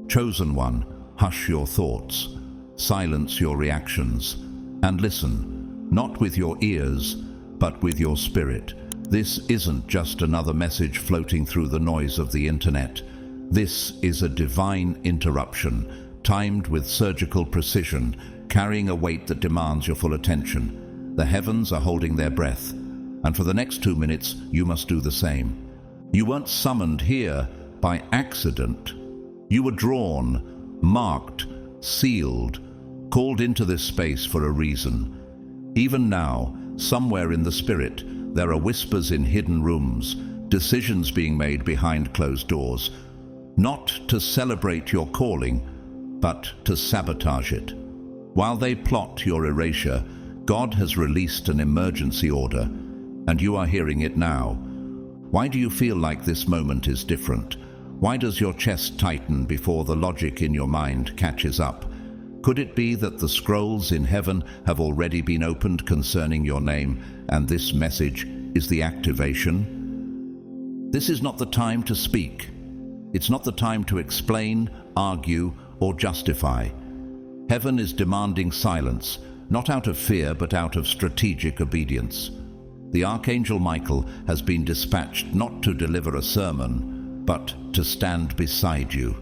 Chosen one, hush your thoughts, silence your reactions, and listen, not with your ears, but with your spirit. This isn't just another message floating through the noise of the internet. This is a divine interruption, timed with surgical precision, carrying a weight that demands your full attention. The heavens are holding their breath, and for the next 2 minutes, you must do the same. You weren't summoned here by accident. You were drawn, marked, sealed, called into this space for a reason. Even now, somewhere in the spirit, there are whispers in hidden rooms, decisions being made behind closed doors, not to celebrate your calling, but to sabotage it. While they plot your erasure, God has released an emergency order, and you are hearing it now. Why do you feel like this moment is different? Why does your chest tighten before the logic in your mind catches up? Could it be that the scrolls in heaven have already been opened concerning your name, and this message is the activation? This is not the time to speak. It's not the time to explain, argue, or justify. Heaven is demanding silence, not out of fear, but out of strategic obedience. The Archangel Michael has been dispatched not to deliver a sermon, but to stand beside you.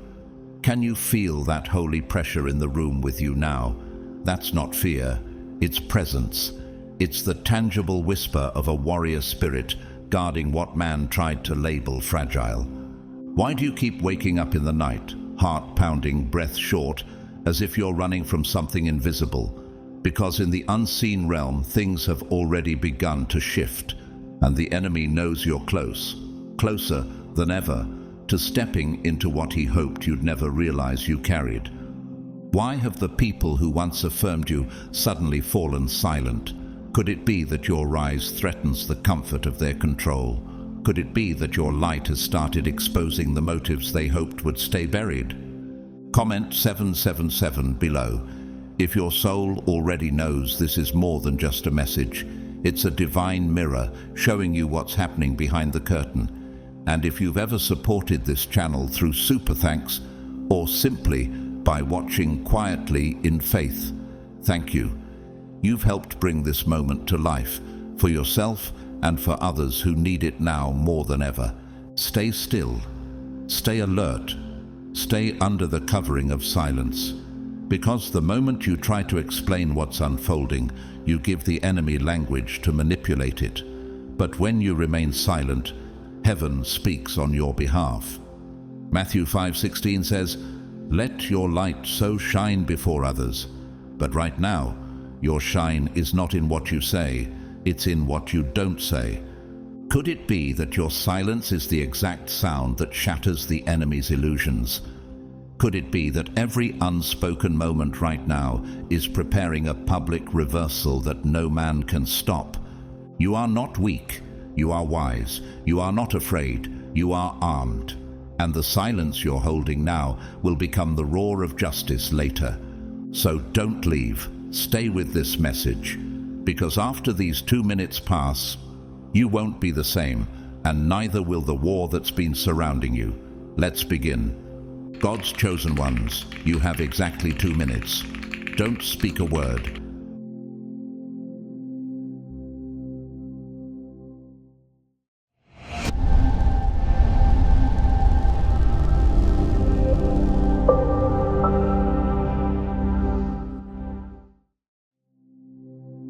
Can you feel that holy pressure in the room with you now? That's not fear, it's presence. It's the tangible whisper of a warrior spirit guarding what man tried to label fragile. Why do you keep waking up in the night, heart pounding, breath short, as if you're running from something invisible? Because in the unseen realm, things have already begun to shift, and the enemy knows you're close, closer than ever, to stepping into what he hoped you'd never realize you carried. Why have the people who once affirmed you suddenly fallen silent? Could it be that your rise threatens the comfort of their control? Could it be that your light has started exposing the motives they hoped would stay buried? Comment 777 below. If your soul already knows this is more than just a message, it's a divine mirror showing you what's happening behind the curtain. And if you've ever supported this channel through super thanks, or simply by watching quietly in faith, thank you. You've helped bring this moment to life, for yourself and for others who need it now more than ever. Stay still, stay alert, stay under the covering of silence. Because the moment you try to explain what's unfolding, you give the enemy language to manipulate it. But when you remain silent, heaven speaks on your behalf. Matthew 5:16 says, "Let your light so shine before others." But right now, your shine is not in what you say, it's in what you don't say. Could it be that your silence is the exact sound that shatters the enemy's illusions? Could it be that every unspoken moment right now is preparing a public reversal that no man can stop? You are not weak. You are wise. You are not afraid. You are armed. And the silence you're holding now will become the roar of justice later. So don't leave. Stay with this message. Because after these 2 minutes pass, you won't be the same, and neither will the war that's been surrounding you. Let's begin. God's chosen ones, you have exactly 2 minutes. Don't speak a word.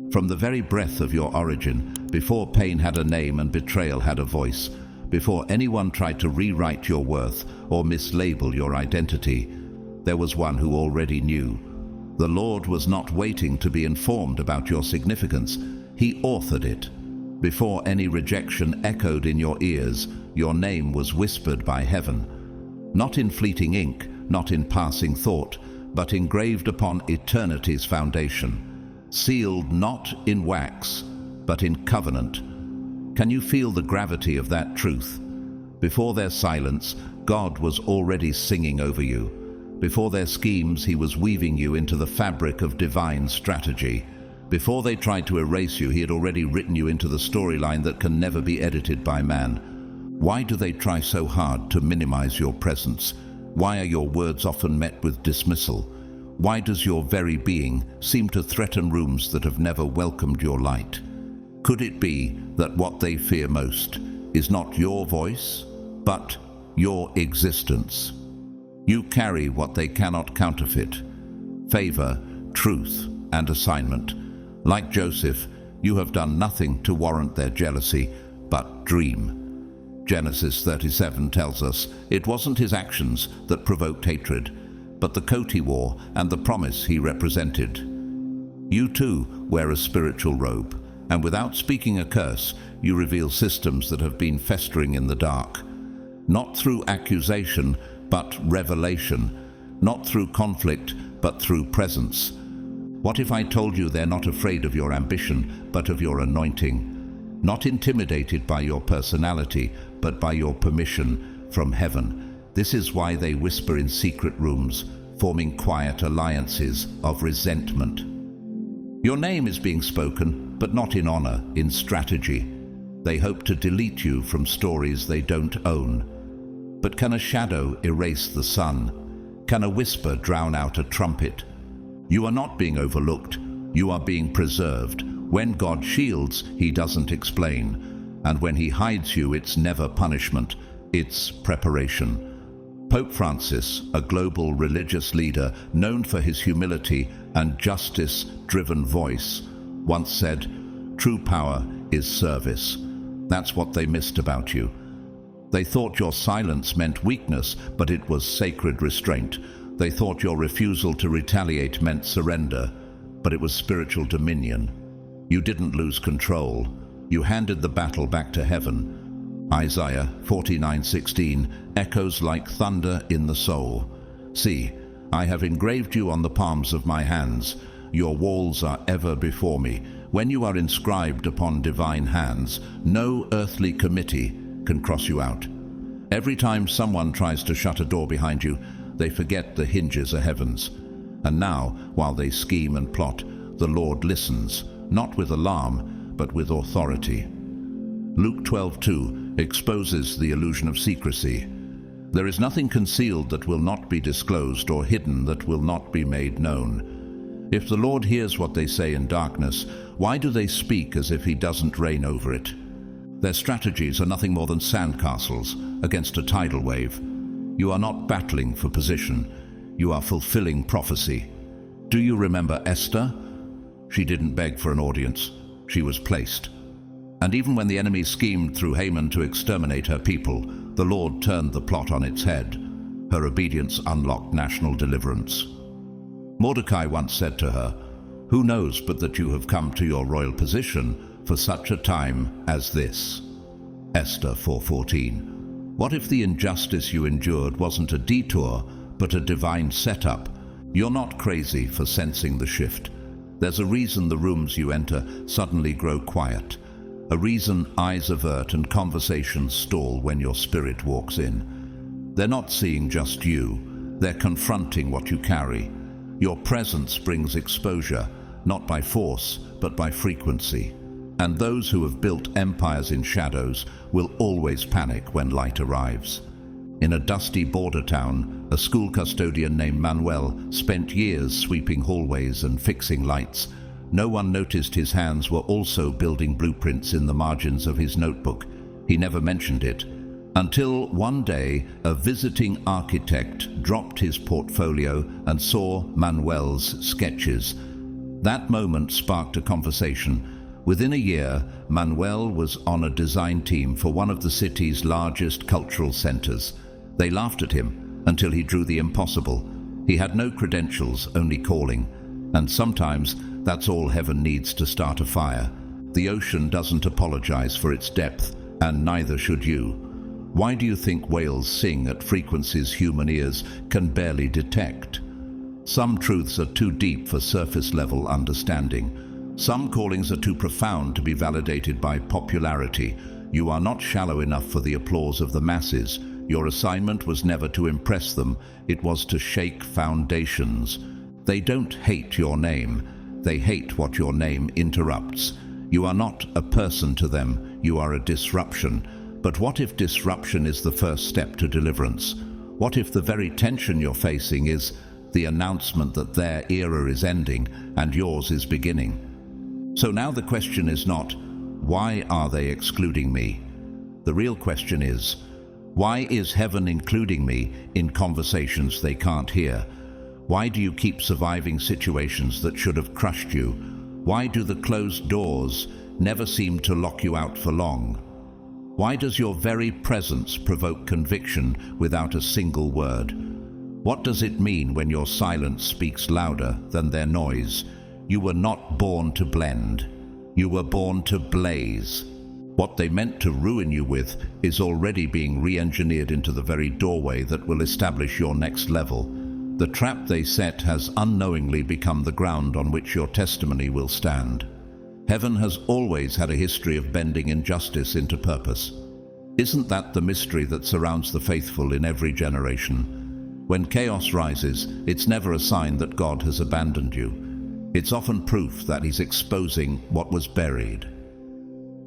From the very breath of your origin, before pain had a name and betrayal had a voice, before anyone tried to rewrite your worth or mislabel your identity, there was one who already knew. The Lord was not waiting to be informed about your significance. He authored it. Before any rejection echoed in your ears, your name was whispered by heaven. Not in fleeting ink, not in passing thought, but engraved upon eternity's foundation. Sealed not in wax, but in covenant. Can you feel the gravity of that truth? Before their silence, God was already singing over you. Before their schemes, He was weaving you into the fabric of divine strategy. Before they tried to erase you, He had already written you into the storyline that can never be edited by man. Why do they try so hard to minimize your presence? Why are your words often met with dismissal? Why does your very being seem to threaten rooms that have never welcomed your light? Could it be that what they fear most is not your voice, but your existence? You carry what they cannot counterfeit: favor, truth, and assignment. Like Joseph, you have done nothing to warrant their jealousy, but dream. Genesis 37 tells us it wasn't his actions that provoked hatred, but the coat he wore and the promise he represented. You too wear a spiritual robe, and without speaking a curse, you reveal systems that have been festering in the dark. Not through accusation, but revelation. Not through conflict, but through presence. What if I told you they're not afraid of your ambition, but of your anointing? Not intimidated by your personality, but by your permission from heaven. This is why they whisper in secret rooms, forming quiet alliances of resentment. Your name is being spoken, but not in honor, in strategy. They hope to delete you from stories they don't own. But can a shadow erase the sun? Can a whisper drown out a trumpet? You are not being overlooked, you are being preserved. When God shields, he doesn't explain. And when he hides you, it's never punishment, it's preparation. Pope Francis, a global religious leader known for his humility and justice-driven voice, once said, "True power is service." That's what they missed about you. They thought your silence meant weakness, but it was sacred restraint. They thought your refusal to retaliate meant surrender, but it was spiritual dominion. You didn't lose control. You handed the battle back to heaven. Isaiah 49:16 echoes like thunder in the soul. See, I have engraved you on the palms of my hands. Your walls are ever before me. When you are inscribed upon divine hands, no earthly committee can cross you out. Every time someone tries to shut a door behind you, they forget the hinges are heaven's. And now, while they scheme and plot, the Lord listens, not with alarm, but with authority. Luke 12:2 exposes the illusion of secrecy. There is nothing concealed that will not be disclosed, or hidden that will not be made known. If the Lord hears what they say in darkness, why do they speak as if he doesn't reign over it? Their strategies are nothing more than sandcastles against a tidal wave. You are not battling for position, you are fulfilling prophecy. Do you remember Esther? She didn't beg for an audience, she was placed. And even when the enemy schemed through Haman to exterminate her people, the Lord turned the plot on its head. Her obedience unlocked national deliverance. Mordecai once said to her, "Who knows but that you have come to your royal position for such a time as this?" Esther 4:14. What if the injustice you endured wasn't a detour, but a divine setup? You're not crazy for sensing the shift. There's a reason the rooms you enter suddenly grow quiet. A reason eyes avert and conversations stall when your spirit walks in. They're not seeing just you, they're confronting what you carry. Your presence brings exposure, not by force, but by frequency. And those who have built empires in shadows will always panic when light arrives. In a dusty border town, a school custodian named Manuel spent years sweeping hallways and fixing lights. No one noticed his hands were also building blueprints in the margins of his notebook. He never mentioned it. Until one day, a visiting architect dropped his portfolio and saw Manuel's sketches. That moment sparked a conversation. Within a year, Manuel was on a design team for one of the city's largest cultural centers. They laughed at him until he drew the impossible. He had no credentials, only calling. And sometimes that's all heaven needs to start a fire. The ocean doesn't apologize for its depth, and neither should you. Why do you think whales sing at frequencies human ears can barely detect? Some truths are too deep for surface-level understanding. Some callings are too profound to be validated by popularity. You are not shallow enough for the applause of the masses. Your assignment was never to impress them, it was to shake foundations. They don't hate your name, they hate what your name interrupts. You are not a person to them, you are a disruption. But what if disruption is the first step to deliverance? What if the very tension you're facing is the announcement that their era is ending and yours is beginning? So now the question is not, why are they excluding me? The real question is, why is heaven including me in conversations they can't hear? Why do you keep surviving situations that should have crushed you? Why do the closed doors never seem to lock you out for long? Why does your very presence provoke conviction without a single word? What does it mean when your silence speaks louder than their noise? You were not born to blend. You were born to blaze. What they meant to ruin you with is already being re-engineered into the very doorway that will establish your next level. The trap they set has unknowingly become the ground on which your testimony will stand. Heaven has always had a history of bending injustice into purpose. Isn't that the mystery that surrounds the faithful in every generation? When chaos rises, it's never a sign that God has abandoned you. It's often proof that He's exposing what was buried.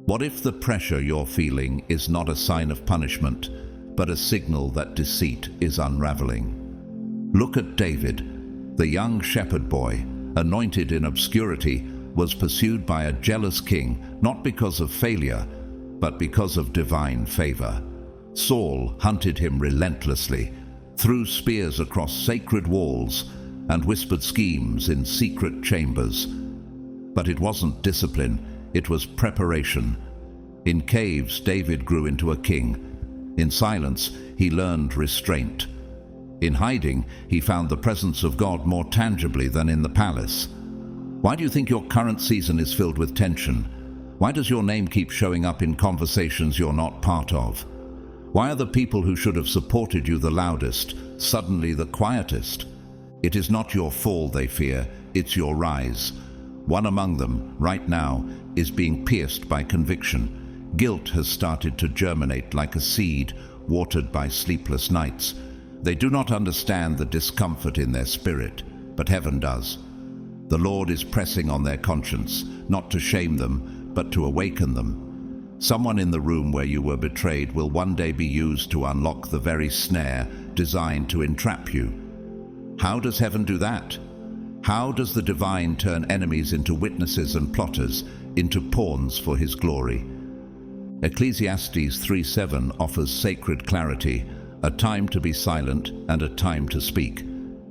What if the pressure you're feeling is not a sign of punishment, but a signal that deceit is unraveling? Look at David, the young shepherd boy, anointed in obscurity, was pursued by a jealous king, not because of failure, but because of divine favor. Saul hunted him relentlessly, threw spears across sacred walls, and whispered schemes in secret chambers. But it wasn't discipline, it was preparation. In caves, David grew into a king. In silence, he learned restraint. In hiding, he found the presence of God more tangibly than in the palace. Why do you think your current season is filled with tension? Why does your name keep showing up in conversations you're not part of? Why are the people who should have supported you the loudest suddenly the quietest? It is not your fall they fear, it's your rise. One among them, right now, is being pierced by conviction. Guilt has started to germinate like a seed watered by sleepless nights. They do not understand the discomfort in their spirit, but heaven does. The Lord is pressing on their conscience, not to shame them, but to awaken them. Someone in the room where you were betrayed will one day be used to unlock the very snare designed to entrap you. How does heaven do that? How does the divine turn enemies into witnesses and plotters, into pawns for His glory? Ecclesiastes 3:7 offers sacred clarity, a time to be silent and a time to speak.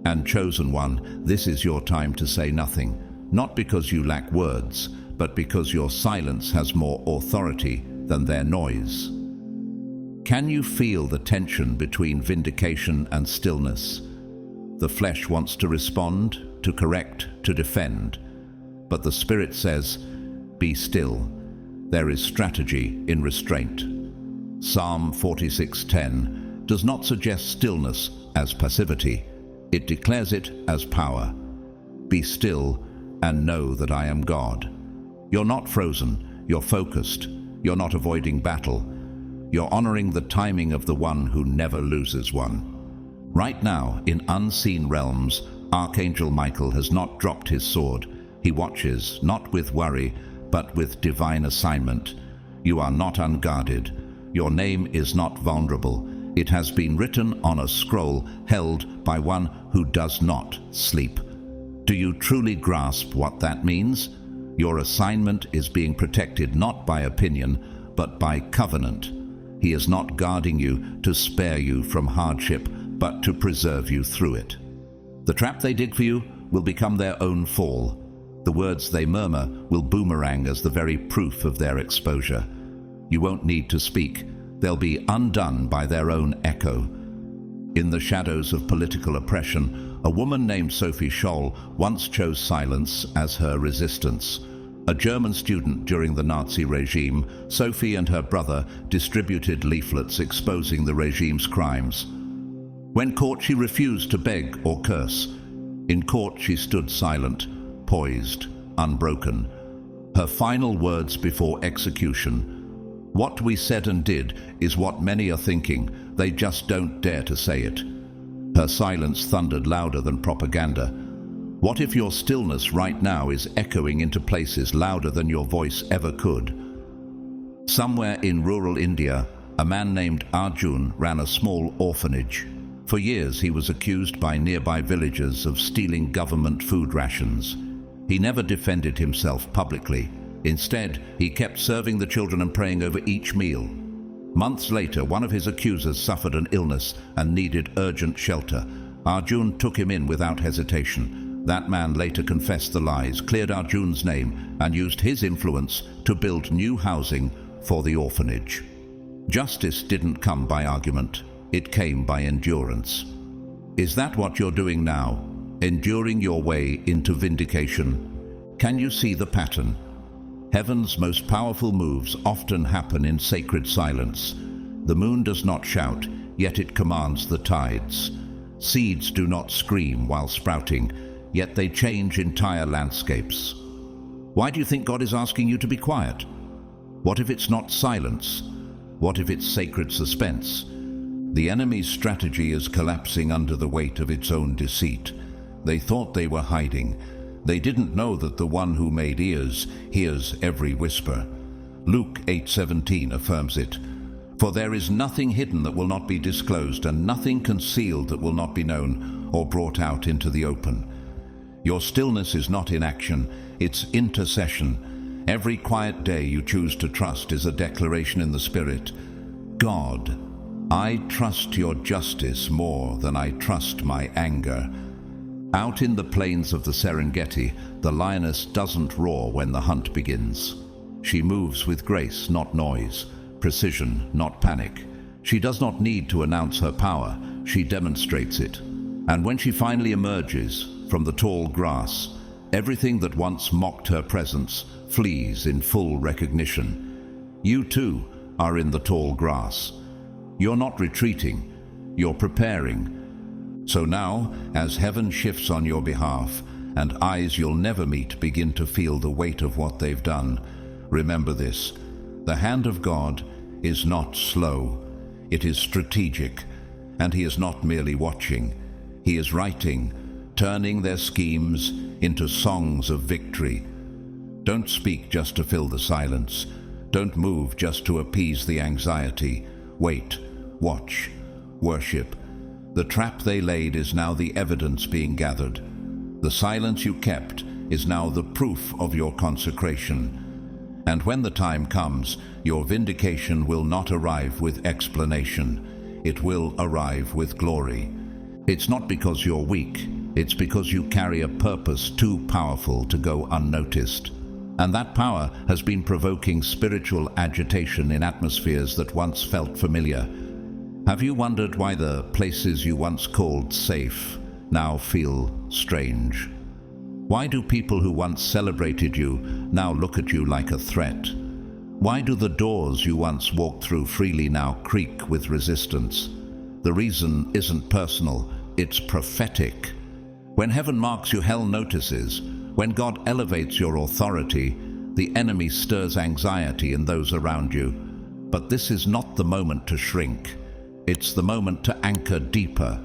And chosen one, this is your time to say nothing, not because you lack words, but because your silence has more authority than their noise. Can you feel the tension between vindication and stillness? The flesh wants to respond, to correct, to defend, but the Spirit says, be still. There is strategy in restraint. Psalm 46:10 does not suggest stillness as passivity. It declares it as power. Be still and know that I am God. You're not frozen, you're focused. You're not avoiding battle. You're honoring the timing of the one who never loses one. Right now, in unseen realms, Archangel Michael has not dropped his sword. He watches, not with worry, but with divine assignment. You are not unguarded. Your name is not vulnerable. It has been written on a scroll held by one who does not sleep. Do you truly grasp what that means? Your assignment is being protected not by opinion, but by covenant. He is not guarding you to spare you from hardship, but to preserve you through it. The trap they dig for you will become their own fall. The words they murmur will boomerang as the very proof of their exposure. You won't need to speak. They'll be undone by their own echo. In the shadows of political oppression, a woman named Sophie Scholl once chose silence as her resistance. A German student during the Nazi regime, Sophie and her brother distributed leaflets exposing the regime's crimes. When caught, she refused to beg or curse. In court, she stood silent, poised, unbroken. Her final words before execution: "What we said and did is what many are thinking, they just don't dare to say it." Her silence thundered louder than propaganda. What if your stillness right now is echoing into places louder than your voice ever could? Somewhere in rural India, a man named Arjun ran a small orphanage. For years he was accused by nearby villagers of stealing government food rations. He never defended himself publicly. Instead, he kept serving the children and praying over each meal. Months later, one of his accusers suffered an illness and needed urgent shelter. Arjun took him in without hesitation. That man later confessed the lies, cleared Arjun's name, and used his influence to build new housing for the orphanage. Justice didn't come by argument. It came by endurance. Is that what you're doing now? Enduring your way into vindication? Can you see the pattern? Heaven's most powerful moves often happen in sacred silence. The moon does not shout, yet it commands the tides. Seeds do not scream while sprouting, yet they change entire landscapes. Why do you think God is asking you to be quiet? What if it's not silence? What if it's sacred suspense? The enemy's strategy is collapsing under the weight of its own deceit. They thought they were hiding. They didn't know that the one who made ears hears every whisper. Luke 8:17 affirms it. For there is nothing hidden that will not be disclosed, and nothing concealed that will not be known or brought out into the open. Your stillness is not inaction, it's intercession. Every quiet day you choose to trust is a declaration in the Spirit. God, I trust your justice more than I trust my anger. Out in the plains of the Serengeti, the lioness doesn't roar when the hunt begins. She moves with grace, not noise, precision, not panic. She does not need to announce her power, she demonstrates it. And when she finally emerges from the tall grass, everything that once mocked her presence flees in full recognition. You too are in the tall grass. You're not retreating, you're preparing. So now, as heaven shifts on your behalf, and eyes you'll never meet begin to feel the weight of what they've done, remember this: the hand of God is not slow, it is strategic, and He is not merely watching, He is writing, turning their schemes into songs of victory. Don't speak just to fill the silence. Don't move just to appease the anxiety. Wait, watch, worship. The trap they laid is now the evidence being gathered. The silence you kept is now the proof of your consecration. And when the time comes, your vindication will not arrive with explanation. It will arrive with glory. It's not because you're weak. It's because you carry a purpose too powerful to go unnoticed. And that power has been provoking spiritual agitation in atmospheres that once felt familiar. Have you wondered why the places you once called safe now feel strange? Why do people who once celebrated you now look at you like a threat? Why do the doors you once walked through freely now creak with resistance? The reason isn't personal, it's prophetic. When heaven marks you, hell notices. When God elevates your authority, the enemy stirs anxiety in those around you. But this is not the moment to shrink. It's the moment to anchor deeper.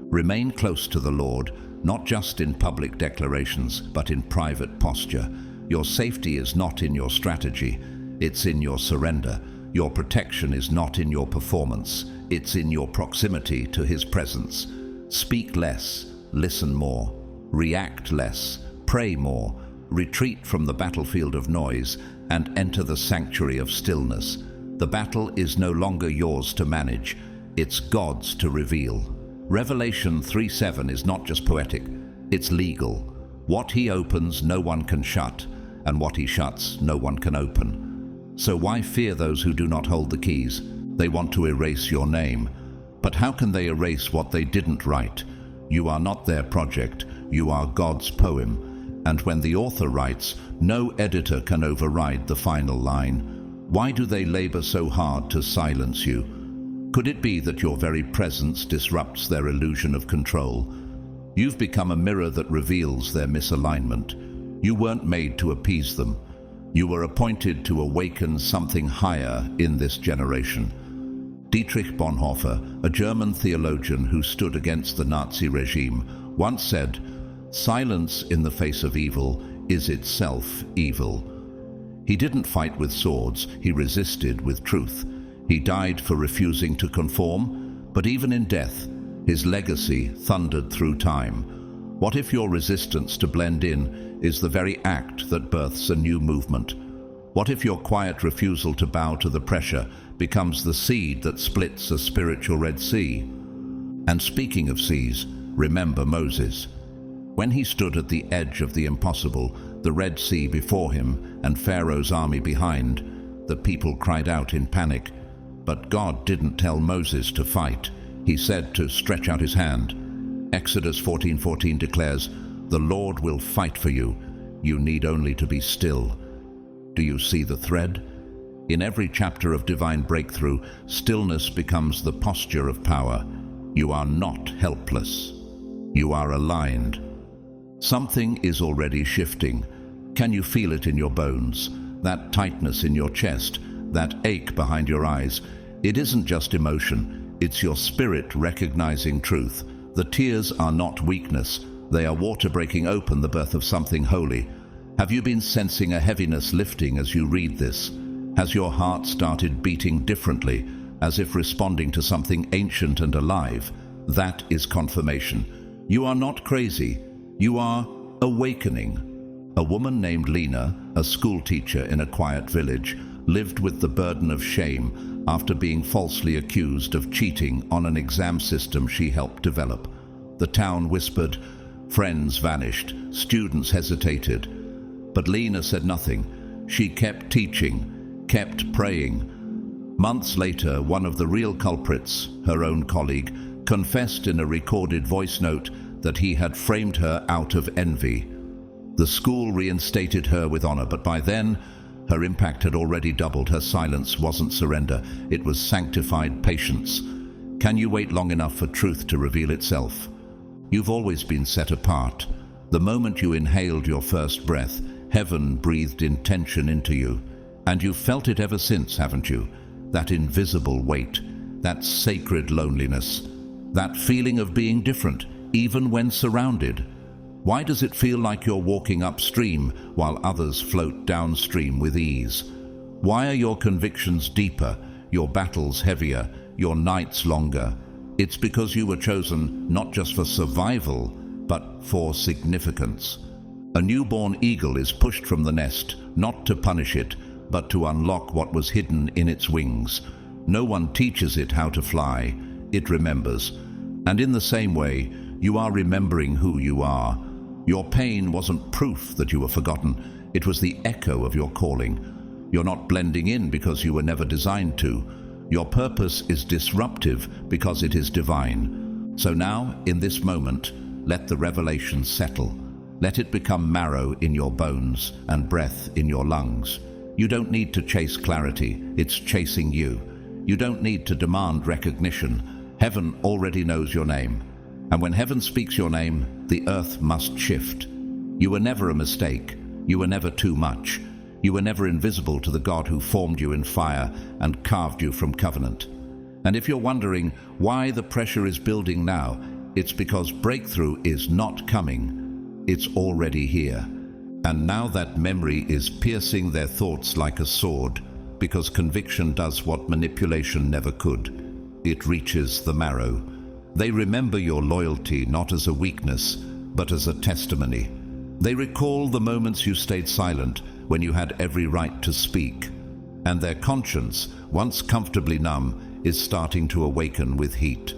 Remain close to the Lord, not just in public declarations, but in private posture. Your safety is not in your strategy, it's in your surrender. Your protection is not in your performance, it's in your proximity to His presence. Speak less, listen more, react less, pray more, retreat from the battlefield of noise, and enter the sanctuary of stillness. The battle is no longer yours to manage, it's God's to reveal. Revelation 3:7 is not just poetic, it's legal. What He opens, no one can shut, and what He shuts, no one can open. So why fear those who do not hold the keys? They want to erase your name. But how can they erase what they didn't write? You are not their project, you are God's poem. And when the author writes, no editor can override the final line. Why do they labor so hard to silence you? Could it be that your very presence disrupts their illusion of control? You've become a mirror that reveals their misalignment. You weren't made to appease them. You were appointed to awaken something higher in this generation. Dietrich Bonhoeffer, a German theologian who stood against the Nazi regime, once said, "Silence in the face of evil is itself evil." He didn't fight with swords, he resisted with truth. He died for refusing to conform, but even in death, His legacy thundered through time. What if your resistance to blend in is the very act that births a new movement? What if your quiet refusal to bow to the pressure becomes the seed that splits a spiritual Red Sea? And speaking of seas, remember Moses. When he stood at the edge of the impossible, the Red Sea before him and Pharaoh's army behind, the people cried out in panic. But God didn't tell Moses to fight. He said to stretch out his hand. Exodus 14:14 declares, "The Lord will fight for you. You need only to be still." Do you see the thread? In every chapter of divine breakthrough, stillness becomes the posture of power. You are not helpless. You are aligned. Something is already shifting. Can you feel it in your bones? That tightness in your chest, that ache behind your eyes. It isn't just emotion, it's your spirit recognizing truth. The tears are not weakness, they are water breaking open the birth of something holy. Have you been sensing a heaviness lifting as you read this? Has your heart started beating differently, as if responding to something ancient and alive? That is confirmation. You are not crazy, you are awakening. A woman named Lena, a school teacher in a quiet village, lived with the burden of shame after being falsely accused of cheating on an exam system she helped develop. The town whispered, friends vanished, students hesitated. But Lena said nothing. She kept teaching, kept praying. Months later, one of the real culprits, her own colleague, confessed in a recorded voice note that he had framed her out of envy. The school reinstated her with honor, but by then, her impact had already doubled. Her silence wasn't surrender, it was sanctified patience. Can you wait long enough for truth to reveal itself? You've always been set apart. The moment you inhaled your first breath, heaven breathed intention into you. And you've felt it ever since, haven't you? That invisible weight, that sacred loneliness, that feeling of being different, even when surrounded. Why does it feel like you're walking upstream while others float downstream with ease? Why are your convictions deeper, your battles heavier, your nights longer? It's because you were chosen not just for survival, but for significance. A newborn eagle is pushed from the nest, not to punish it, but to unlock what was hidden in its wings. No one teaches it how to fly, it remembers. And in the same way, you are remembering who you are. Your pain wasn't proof that you were forgotten, it was the echo of your calling. You're not blending in because you were never designed to. Your purpose is disruptive because it is divine. So now, in this moment, let the revelation settle. Let it become marrow in your bones and breath in your lungs. You don't need to chase clarity, it's chasing you. You don't need to demand recognition. Heaven already knows your name. And when heaven speaks your name, the earth must shift. You were never a mistake. You were never too much. You were never invisible to the God who formed you in fire and carved you from covenant. And if you're wondering why the pressure is building now, it's because breakthrough is not coming. It's already here. And now that memory is piercing their thoughts like a sword, because conviction does what manipulation never could. It reaches the marrow. They remember your loyalty not as a weakness, but as a testimony. They recall the moments you stayed silent when you had every right to speak. And their conscience, once comfortably numb, is starting to awaken with heat.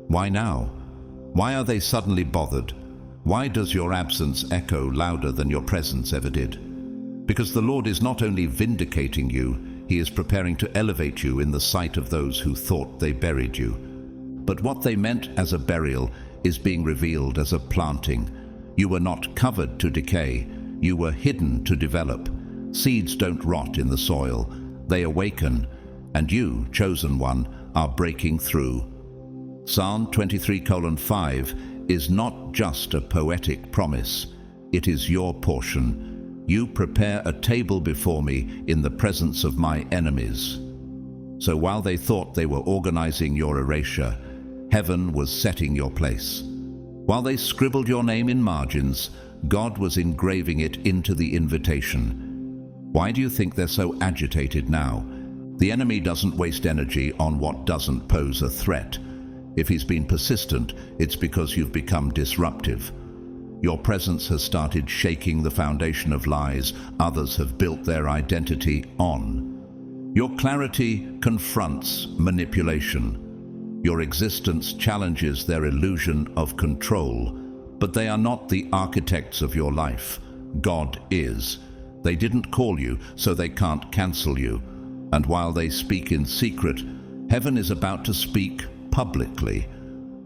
Why now? Why are they suddenly bothered? Why does your absence echo louder than your presence ever did? Because the Lord is not only vindicating you, He is preparing to elevate you in the sight of those who thought they buried you. But what they meant as a burial is being revealed as a planting. You were not covered to decay, you were hidden to develop. Seeds don't rot in the soil, they awaken, and you, chosen one, are breaking through. Psalm 23:5 is not just a poetic promise, it is your portion. You prepare a table before me in the presence of my enemies. So while they thought they were organizing your erasure, heaven was setting your place. While they scribbled your name in margins, God was engraving it into the invitation. Why do you think they're so agitated now? The enemy doesn't waste energy on what doesn't pose a threat. If he's been persistent, it's because you've become disruptive. Your presence has started shaking the foundation of lies others have built their identity on. Your clarity confronts manipulation. Your existence challenges their illusion of control, but they are not the architects of your life. God is. They didn't call you, so they can't cancel you. And while they speak in secret, heaven is about to speak publicly.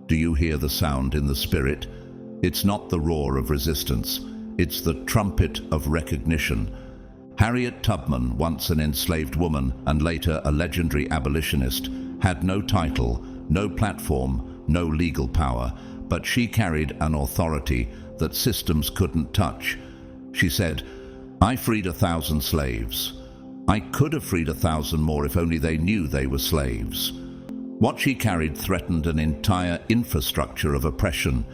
Do you hear the sound in the spirit? It's not the roar of resistance, it's the trumpet of recognition. Harriet Tubman, once an enslaved woman and later a legendary abolitionist, had no title, no platform, no legal power, but she carried an authority that systems couldn't touch. She said, "I freed 1,000 slaves. I could have freed 1,000 more if only they knew they were slaves." What she carried threatened an entire infrastructure of oppression.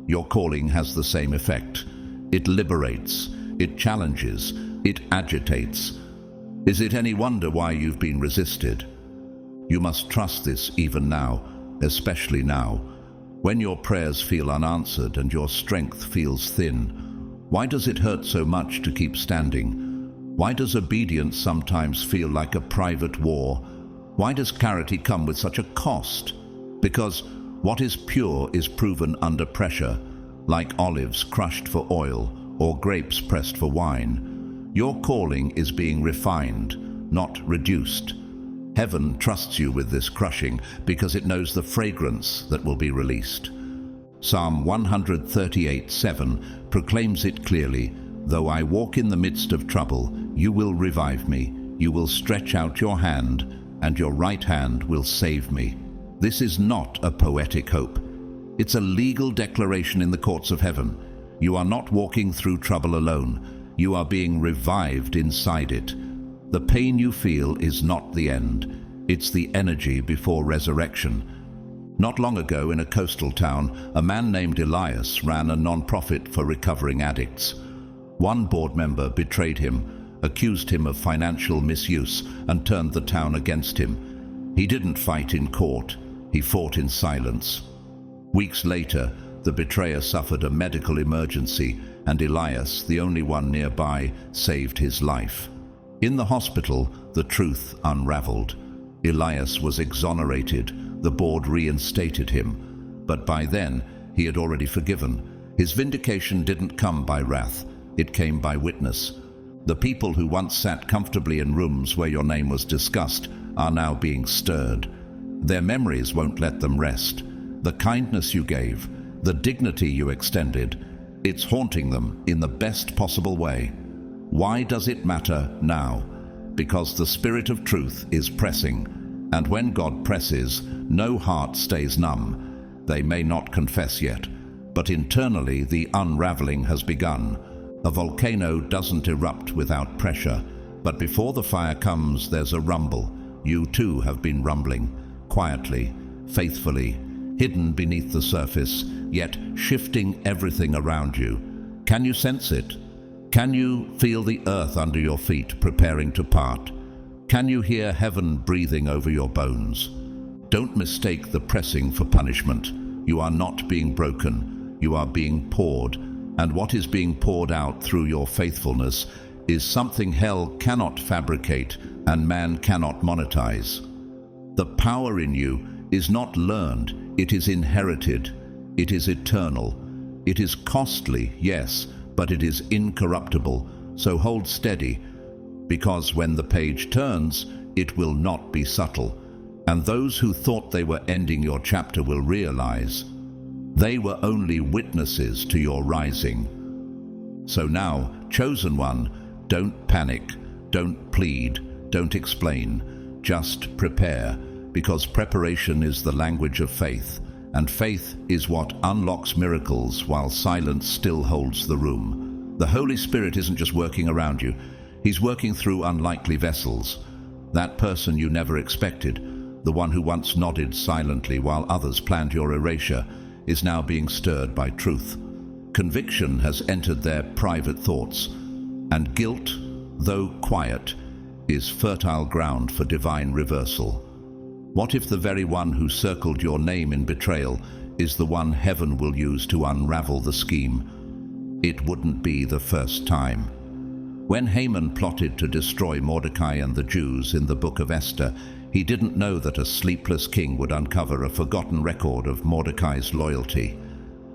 Your calling has the same effect. It liberates, it challenges, it agitates. Is it any wonder why you've been resisted? You must trust this even now, especially now, when your prayers feel unanswered and your strength feels thin. Why does it hurt so much to keep standing? Why does obedience sometimes feel like a private war? Why does clarity come with such a cost? Because what is pure is proven under pressure, like olives crushed for oil or grapes pressed for wine. Your calling is being refined, not reduced. Heaven trusts you with this crushing because it knows the fragrance that will be released. Psalm 138:7 proclaims it clearly, "Though I walk in the midst of trouble, you will revive me. You will stretch out your hand, and your right hand will save me." This is not a poetic hope. It's a legal declaration in the courts of heaven. You are not walking through trouble alone. You are being revived inside it. The pain you feel is not the end. It's the energy before resurrection. Not long ago, in a coastal town, a man named Elias ran a non-profit for recovering addicts. One board member betrayed him, accused him of financial misuse, and turned the town against him. He didn't fight in court. He fought in silence. Weeks later, the betrayer suffered a medical emergency, and Elias, the only one nearby, saved his life. In the hospital, the truth unraveled. Elias was exonerated. The board reinstated him. But by then, he had already forgiven. His vindication didn't come by wrath. It came by witness. The people who once sat comfortably in rooms where your name was discussed are now being stirred. Their memories won't let them rest. The kindness you gave, the dignity you extended, it's haunting them in the best possible way. Why does it matter now? Because the Spirit of truth is pressing. And when God presses, no heart stays numb. They may not confess yet, but internally the unraveling has begun. A volcano doesn't erupt without pressure, but before the fire comes, there's a rumble. You too have been rumbling, quietly, faithfully, hidden beneath the surface, yet shifting everything around you. Can you sense it? Can you feel the earth under your feet preparing to part? Can you hear heaven breathing over your bones? Don't mistake the pressing for punishment. You are not being broken. You are being poured. And what is being poured out through your faithfulness is something hell cannot fabricate and man cannot monetize. The power in you is not learned, it is inherited. It is eternal. It is costly, yes, but it is incorruptible. So hold steady, because when the page turns, it will not be subtle. And those who thought they were ending your chapter will realize they were only witnesses to your rising. So now, chosen one, don't panic, don't plead, don't explain. Just prepare, because preparation is the language of faith, and faith is what unlocks miracles while silence still holds the room. The Holy Spirit isn't just working around you, He's working through unlikely vessels. That person you never expected, the one who once nodded silently while others planned your erasure, is now being stirred by truth. Conviction has entered their private thoughts, and guilt, though quiet, is fertile ground for divine reversal. What if the very one who circled your name in betrayal is the one heaven will use to unravel the scheme? It wouldn't be the first time. When Haman plotted to destroy Mordecai and the Jews in the book of Esther, he didn't know that a sleepless king would uncover a forgotten record of Mordecai's loyalty.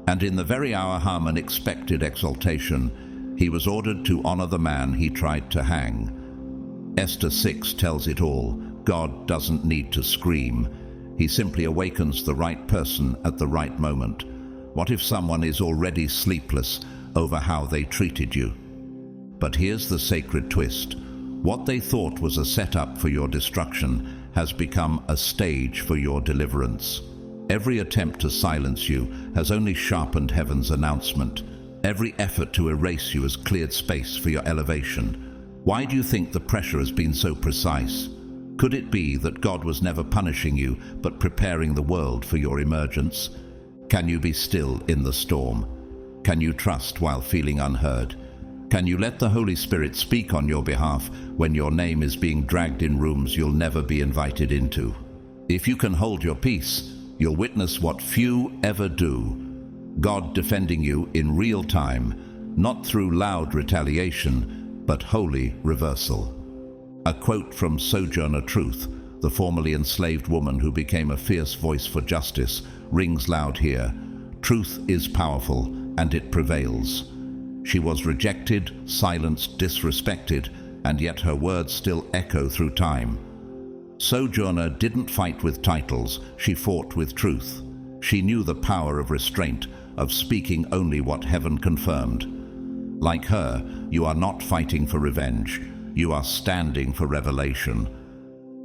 And in the very hour Haman expected exaltation, he was ordered to honor the man he tried to hang. Esther 6 tells it all. God doesn't need to scream. He simply awakens the right person at the right moment. What if someone is already sleepless over how they treated you? But here's the sacred twist. What they thought was a setup for your destruction has become a stage for your deliverance. Every attempt to silence you has only sharpened heaven's announcement. Every effort to erase you has cleared space for your elevation. Why do you think the pressure has been so precise? Could it be that God was never punishing you, but preparing the world for your emergence? Can you be still in the storm? Can you trust while feeling unheard? Can you let the Holy Spirit speak on your behalf when your name is being dragged in rooms you'll never be invited into? If you can hold your peace, you'll witness what few ever do. God defending you in real time, not through loud retaliation, but holy reversal. A quote from Sojourner Truth, the formerly enslaved woman who became a fierce voice for justice, rings loud here. Truth is powerful, and it prevails. She was rejected, silenced, disrespected, and yet her words still echo through time. Sojourner didn't fight with titles, she fought with truth. She knew the power of restraint, of speaking only what heaven confirmed. Like her, you are not fighting for revenge. You are standing for revelation.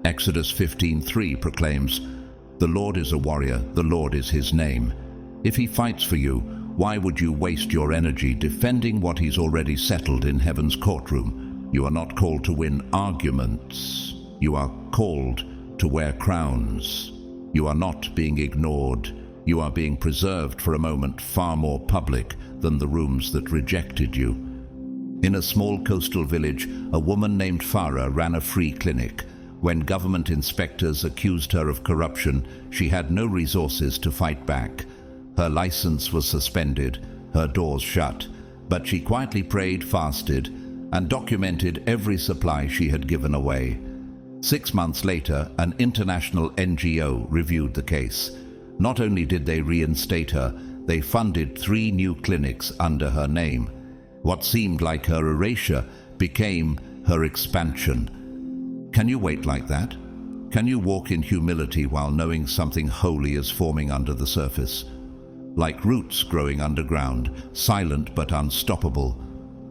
Exodus 15:3 proclaims, "The Lord is a warrior, the Lord is his name." If he fights for you, why would you waste your energy defending what he's already settled in heaven's courtroom? You are not called to win arguments. You are called to wear crowns. You are not being ignored. You are being preserved for a moment far more public than the rooms that rejected you. In a small coastal village, a woman named Farah ran a free clinic. When government inspectors accused her of corruption, she had no resources to fight back. Her license was suspended, her doors shut, but she quietly prayed, fasted, and documented every supply she had given away. 6 months later, an international NGO reviewed the case. Not only did they reinstate her, they funded 3 new clinics under her name. What seemed like her erasure became her expansion. Can you wait like that? Can you walk in humility while knowing something holy is forming under the surface? Like roots growing underground, silent but unstoppable.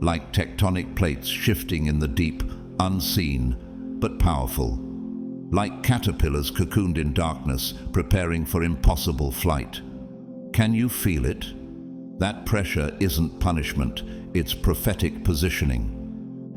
Like tectonic plates shifting in the deep, unseen but powerful. Like caterpillars cocooned in darkness, preparing for impossible flight. Can you feel it? That pressure isn't punishment, it's prophetic positioning.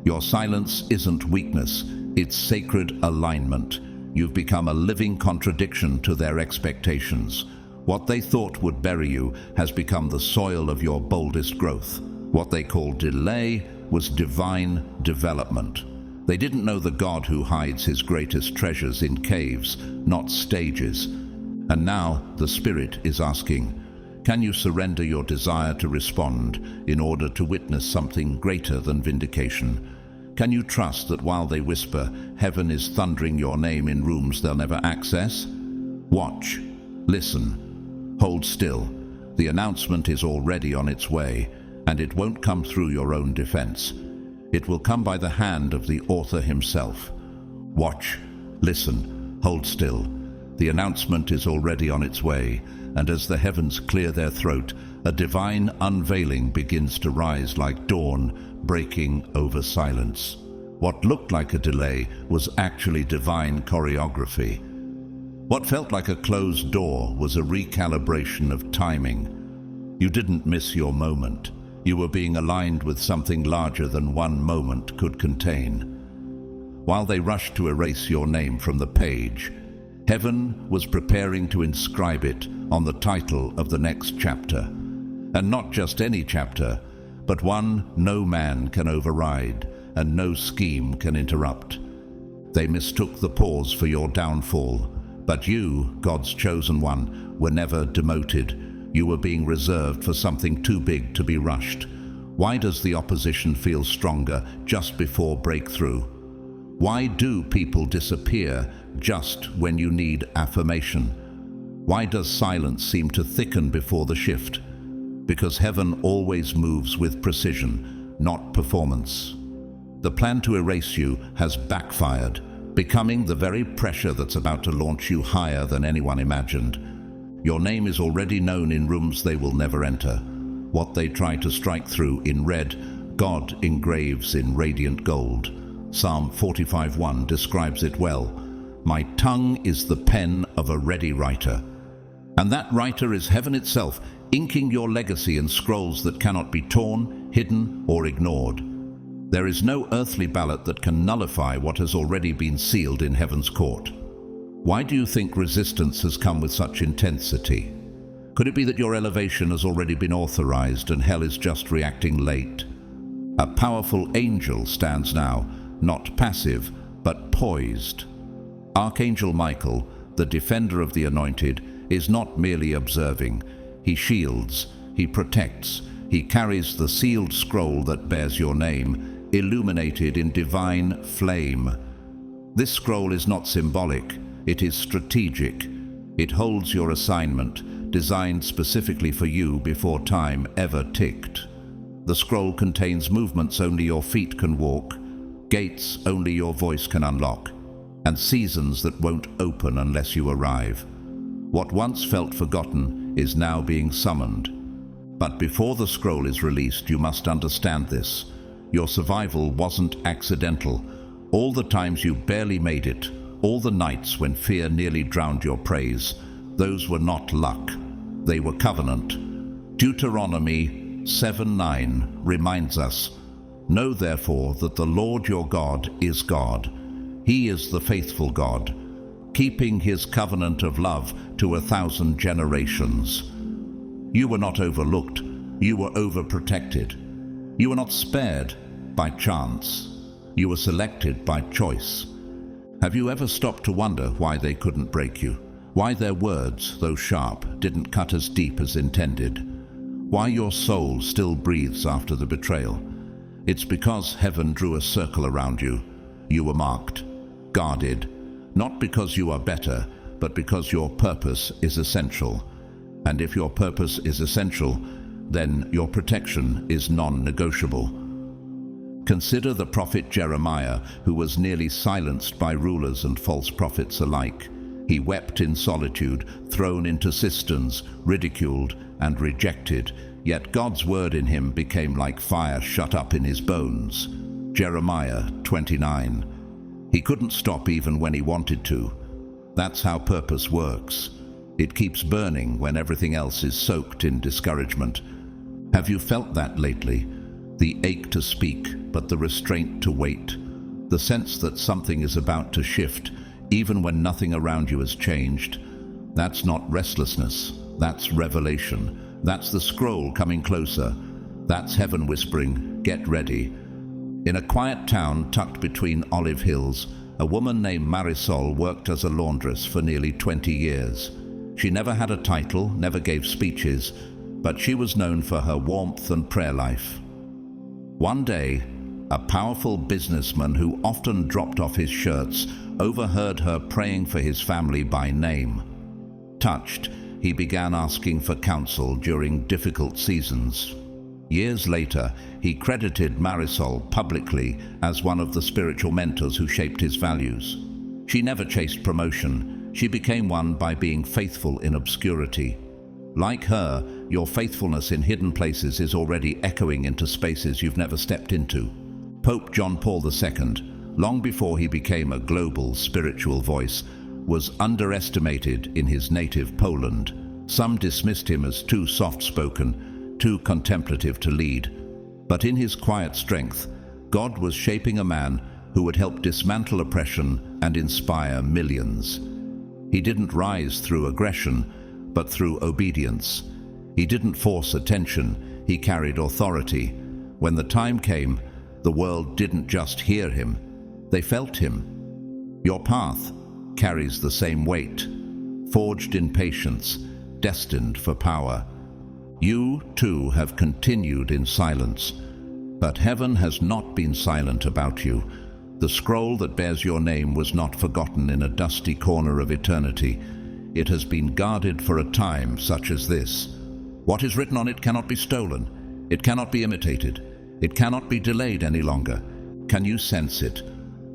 Your silence isn't weakness, it's sacred alignment. You've become a living contradiction to their expectations. What they thought would bury you has become the soil of your boldest growth. What they called delay was divine development. They didn't know the God who hides his greatest treasures in caves, not stages. And now the Spirit is asking, can you surrender your desire to respond in order to witness something greater than vindication? Can you trust that while they whisper, heaven is thundering your name in rooms they'll never access? Watch, listen, hold still. The announcement is already on its way, and it won't come through your own defense. It will come by the hand of the author himself. Watch, listen, hold still. The announcement is already on its way, and as the heavens clear their throat, a divine unveiling begins to rise like dawn breaking over silence. What looked like a delay was actually divine choreography. What felt like a closed door was a recalibration of timing. You didn't miss your moment. You were being aligned with something larger than one moment could contain. While they rushed to erase your name from the page, heaven was preparing to inscribe it on the title of the next chapter. And not just any chapter, but one no man can override and no scheme can interrupt. They mistook the pause for your downfall, But you, God's chosen one, were never demoted. You were being reserved for something too big to be rushed. Why does the opposition feel stronger just before breakthrough? Why do people disappear just when you need affirmation? Why does silence seem to thicken before the shift? Because heaven always moves with precision, not performance. The plan to erase you has backfired, becoming the very pressure that's about to launch you higher than anyone imagined. Your name is already known in rooms they will never enter. What they try to strike through in red, God engraves in radiant gold. Psalm 45:1 describes it well. My tongue is the pen of a ready writer. And that writer is heaven itself, inking your legacy in scrolls that cannot be torn, hidden, or ignored. There is no earthly ballot that can nullify what has already been sealed in heaven's court. Why do you think resistance has come with such intensity? Could it be that your elevation has already been authorized and hell is just reacting late? A powerful angel stands now, not passive, but poised. Archangel Michael, the defender of the anointed, is not merely observing. He shields, he protects, he carries the sealed scroll that bears your name, illuminated in divine flame. This scroll is not symbolic, it is strategic. It holds your assignment, designed specifically for you before time ever ticked. The scroll contains movements only your feet can walk, gates only your voice can unlock, and seasons that won't open unless you arrive. What once felt forgotten is now being summoned. But before the scroll is released, you must understand this. Your survival wasn't accidental. All the times you barely made it, all the nights when fear nearly drowned your praise, those were not luck. They were covenant. Deuteronomy 7:9 reminds us, Know therefore that the Lord your God is God. He is the faithful God, keeping his covenant of love to 1,000 generations. You were not overlooked, you were overprotected. You were not spared by chance, you were selected by choice. Have you ever stopped to wonder why they couldn't break you? Why their words, though sharp, didn't cut as deep as intended? Why your soul still breathes after the betrayal? It's because heaven drew a circle around you. You were marked, guarded, not because you are better, but because your purpose is essential. And if your purpose is essential, then your protection is non-negotiable. Consider the prophet Jeremiah, who was nearly silenced by rulers and false prophets alike. He wept in solitude, thrown into cisterns, ridiculed and rejected, yet God's word in him became like fire shut up in his bones. Jeremiah 29. He couldn't stop even when he wanted to. That's how purpose works. It keeps burning when everything else is soaked in discouragement. Have you felt that lately? The ache to speak, but the restraint to wait. The sense that something is about to shift, even when nothing around you has changed. That's not restlessness, that's revelation. That's the scroll coming closer. That's heaven whispering, get ready. In a quiet town tucked between olive hills, a woman named Marisol worked as a laundress for nearly 20 years. She never had a title, never gave speeches, but she was known for her warmth and prayer life. One day, a powerful businessman who often dropped off his shirts overheard her praying for his family by name. Touched, he began asking for counsel during difficult seasons. Years later, he credited Marisol publicly as one of the spiritual mentors who shaped his values. She never chased promotion. She became one by being faithful in obscurity. Like her, your faithfulness in hidden places is already echoing into spaces you've never stepped into. Pope John Paul II, long before he became a global spiritual voice, was underestimated in his native Poland. Some dismissed him as too soft-spoken, too contemplative to lead. But in his quiet strength, God was shaping a man who would help dismantle oppression and inspire millions. He didn't rise through aggression, but through obedience. He didn't force attention, he carried authority. When the time came, the world didn't just hear him, they felt him. Your path carries the same weight. forged in patience, destined for power. You, too, have continued in silence. But heaven has not been silent about you. The scroll that bears your name was not forgotten in a dusty corner of eternity. It has been guarded for a time such as this. What is written on it cannot be stolen. It cannot be imitated. It cannot be delayed any longer. Can you sense it?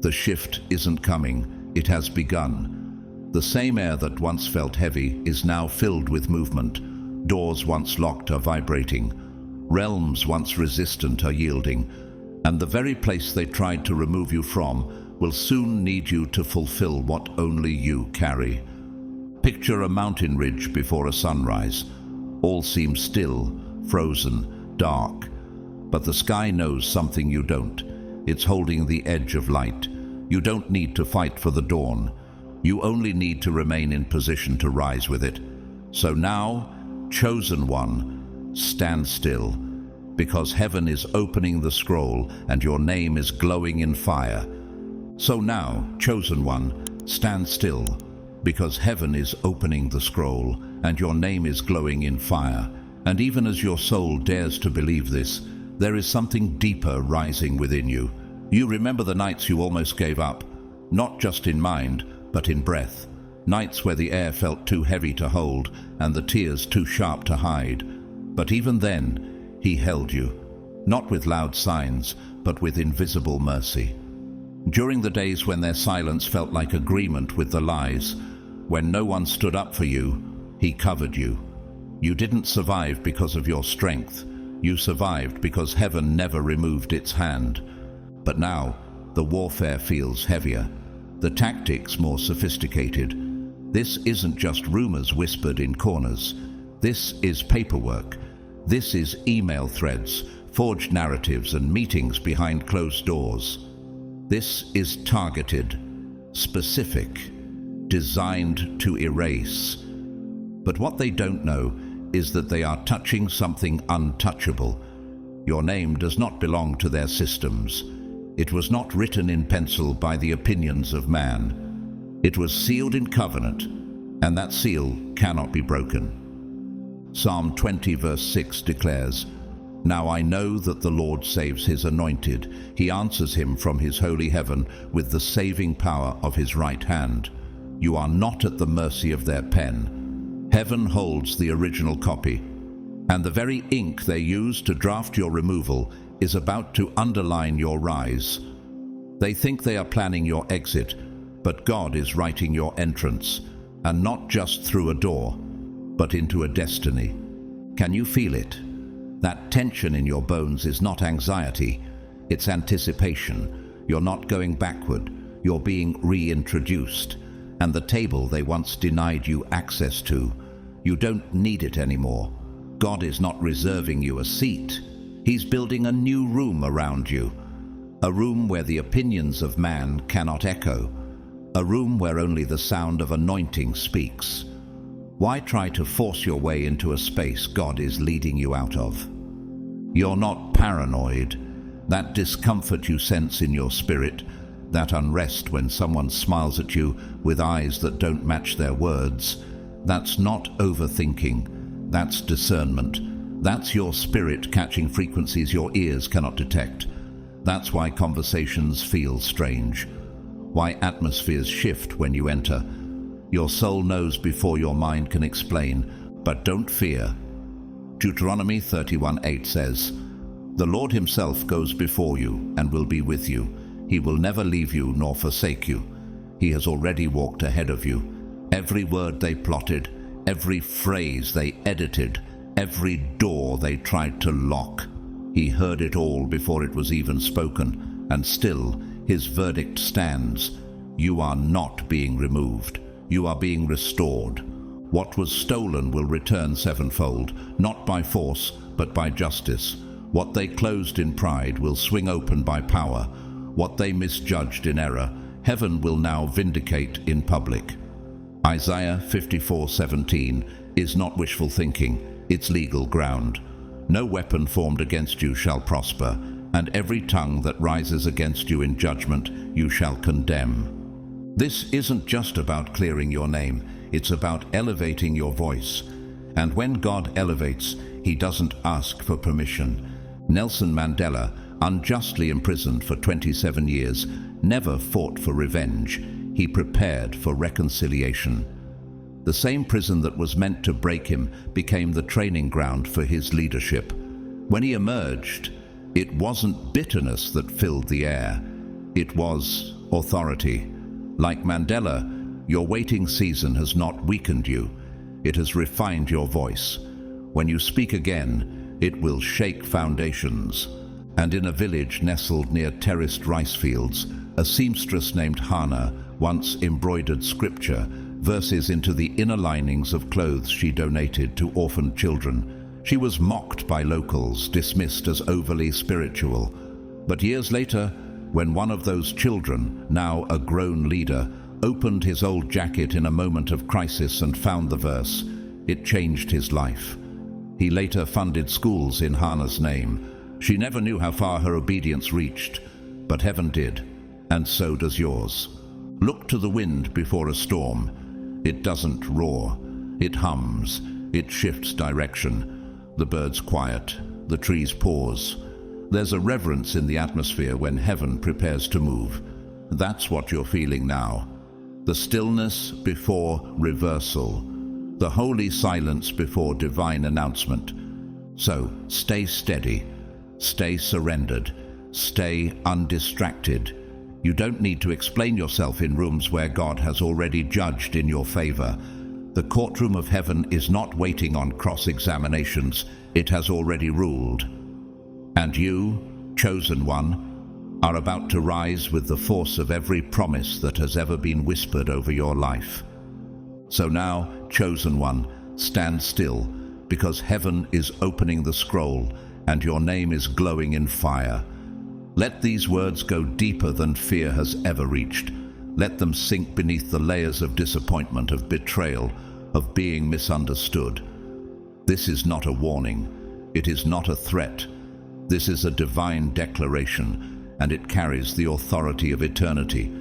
The shift isn't coming. It has begun. The same air that once felt heavy is now filled with movement. Doors once locked are vibrating. Realms once resistant are yielding. And the very place they tried to remove you from will soon need you to fulfill what only you carry. Picture a mountain ridge before a sunrise. All seems still, frozen, dark. But the sky knows something you don't. It's holding the edge of light. You don't need to fight for the dawn. You only need to remain in position to rise with it. So now, chosen one, stand still, because heaven is opening the scroll and your name is glowing in fire. So now, chosen one, stand still, because heaven is opening the scroll and your name is glowing in fire. And even as your soul dares to believe this, there is something deeper rising within you. You remember the nights you almost gave up, not just in mind, but in breath. Nights where the air felt too heavy to hold and the tears too sharp to hide. But even then, he held you, not with loud signs, but with invisible mercy. During the days when their silence felt like agreement with the lies, when no one stood up for you, he covered you. You didn't survive because of your strength. You survived because heaven never removed its hand. But now, the warfare feels heavier, the tactics more sophisticated. This isn't just rumors whispered in corners. This is paperwork. This is email threads, forged narratives, and meetings behind closed doors. This is targeted, specific, designed to erase. But what they don't know is that they are touching something untouchable. Your name does not belong to their systems. It was not written in pencil by the opinions of man. It was sealed in covenant, and that seal cannot be broken. Psalm 20 verse 6 declares, "Now I know that the Lord saves his anointed. He answers him from his holy heaven with the saving power of his right hand." You are not at the mercy of their pen. Heaven holds the original copy, and the very ink they use to draft your removal is about to underline your rise. They think they are planning your exit, but God is writing your entrance, and not just through a door, but into a destiny. Can you feel it? That tension in your bones is not anxiety, it's anticipation. You're not going backward, you're being reintroduced. And the table they once denied you access to, you don't need it anymore. God is not reserving you a seat. He's building a new room around you. A room where the opinions of man cannot echo. A room where only the sound of anointing speaks. Why try to force your way into a space God is leading you out of? You're not paranoid. That discomfort you sense in your spirit, that unrest when someone smiles at you with eyes that don't match their words, that's not overthinking. That's discernment. That's your spirit catching frequencies your ears cannot detect. That's why conversations feel strange. Why atmospheres shift when you enter. Your soul knows before your mind can explain, but don't fear. Deuteronomy 31:8 says, "The Lord himself goes before you and will be with you. He will never leave you nor forsake you. He has already walked ahead of you. Every word they plotted, every phrase they edited, every door they tried to lock, he heard it all before it was even spoken, and still his verdict stands. You are not being removed. You are being restored. What was stolen will return sevenfold, not by force, but by justice. What they closed in pride will swing open by power. What they misjudged in error, heaven will now vindicate in public." Isaiah 54:17 is not wishful thinking, it's legal ground. "No weapon formed against you shall prosper, and every tongue that rises against you in judgment you shall condemn." This isn't just about clearing your name, It's about elevating your voice. And when God elevates, he doesn't ask for permission. Nelson Mandela, unjustly imprisoned for 27 years, never fought for revenge. He prepared for reconciliation. The same prison that was meant to break him became the training ground for his leadership. When he emerged, it wasn't bitterness that filled the air. It was authority. Like Mandela, your waiting season has not weakened you. It has refined your voice. When you speak again, it will shake foundations. And in a village nestled near terraced rice fields, a seamstress named Hannah once embroidered scripture, verses into the inner linings of clothes she donated to orphaned children. She was mocked by locals, dismissed as overly spiritual. But years later, when one of those children, now a grown leader, opened his old jacket in a moment of crisis and found the verse, it changed his life. He later funded schools in Hannah's name. She never knew how far her obedience reached, but heaven did, and so does yours. Look to the wind before a storm. It doesn't roar. It hums. It shifts direction. The birds quiet. The trees pause. There's a reverence in the atmosphere when heaven prepares to move. That's what you're feeling now. The stillness before reversal. The holy silence before divine announcement. So stay steady. Stay surrendered. Stay undistracted. You don't need to explain yourself in rooms where God has already judged in your favor. The courtroom of heaven is not waiting on cross-examinations. It has already ruled. And you, chosen one, are about to rise with the force of every promise that has ever been whispered over your life. So now, chosen one, stand still, because heaven is opening the scroll and your name is glowing in fire. Let these words go deeper than fear has ever reached. Let them sink beneath the layers of disappointment, of betrayal, of being misunderstood. This is not a warning. It is not a threat. This is a divine declaration, and it carries the authority of eternity.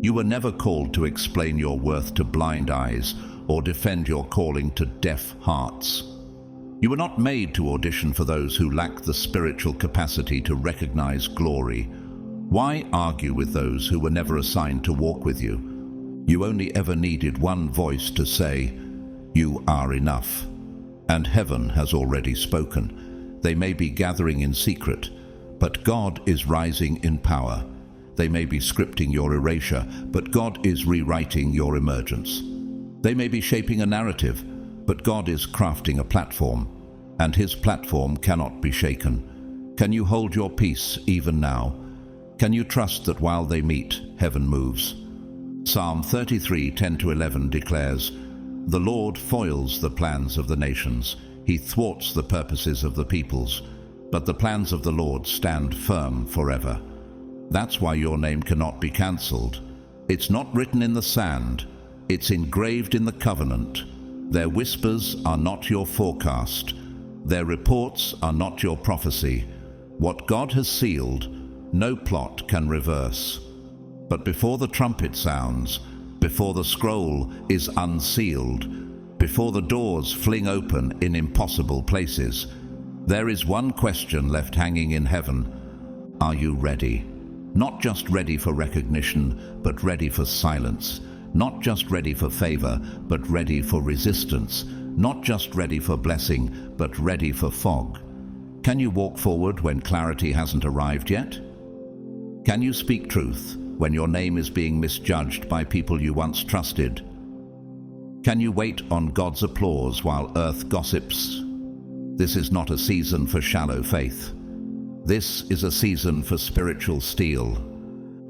You were never called to explain your worth to blind eyes or defend your calling to deaf hearts. You were not made to audition for those who lack the spiritual capacity to recognize glory. Why argue with those who were never assigned to walk with you? You only ever needed one voice to say, "You are enough." And heaven has already spoken. They may be gathering in secret, but God is rising in power. They may be scripting your erasure, but God is rewriting your emergence. They may be shaping a narrative, but God is crafting a platform, and his platform cannot be shaken. Can you hold your peace even now? Can you trust that while they meet, heaven moves? Psalm 33, 10-11 declares, "The Lord foils the plans of the nations. He thwarts the purposes of the peoples, but the plans of the Lord stand firm forever." That's why your name cannot be cancelled. It's not written in the sand. It's engraved in the covenant. Their whispers are not your forecast. Their reports are not your prophecy. What God has sealed, no plot can reverse. But before the trumpet sounds, before the scroll is unsealed, before the doors fling open in impossible places, there is one question left hanging in heaven. Are you ready? Not just ready for recognition, but ready for silence. Not just ready for favor, but ready for resistance. Not just ready for blessing, but ready for fog. Can you walk forward when clarity hasn't arrived yet? Can you speak truth when your name is being misjudged by people you once trusted? Can you wait on God's applause while earth gossips? This is not a season for shallow faith. This is a season for spiritual steel.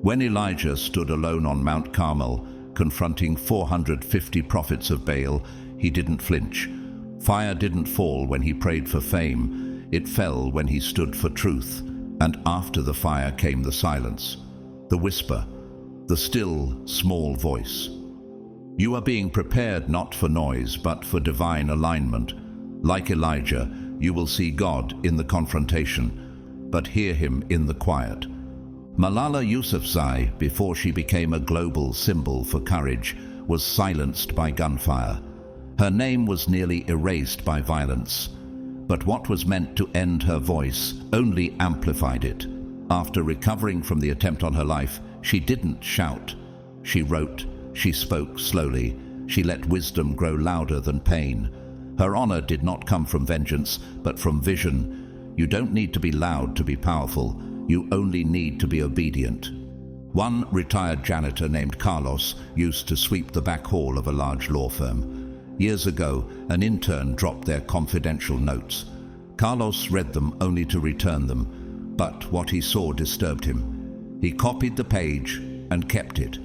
When Elijah stood alone on Mount Carmel, confronting 450 prophets of Baal, he didn't flinch. Fire didn't fall when he prayed for fame. It fell when he stood for truth. And after the fire came the silence, the whisper, the still, small voice. You are being prepared not for noise, but for divine alignment. Like Elijah, you will see God in the confrontation, but hear him in the quiet. Malala Yousafzai, before she became a global symbol for courage, was silenced by gunfire. Her name was nearly erased by violence. But what was meant to end her voice only amplified it. After recovering from the attempt on her life, she didn't shout. She wrote, she spoke slowly, she let wisdom grow louder than pain. Her honor did not come from vengeance, but from vision. You don't need to be loud to be powerful. You only need to be obedient. One retired janitor named Carlos used to sweep the back hall of a large law firm. Years ago, an intern dropped their confidential notes. Carlos read them only to return them, but what he saw disturbed him. He copied the page and kept it.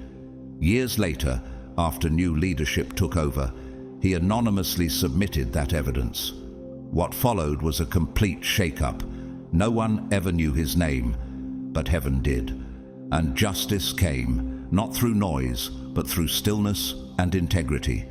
Years later, after new leadership took over, he anonymously submitted that evidence. What followed was a complete shake-up. No one ever knew his name, but heaven did. And justice came, not through noise, but through stillness and integrity.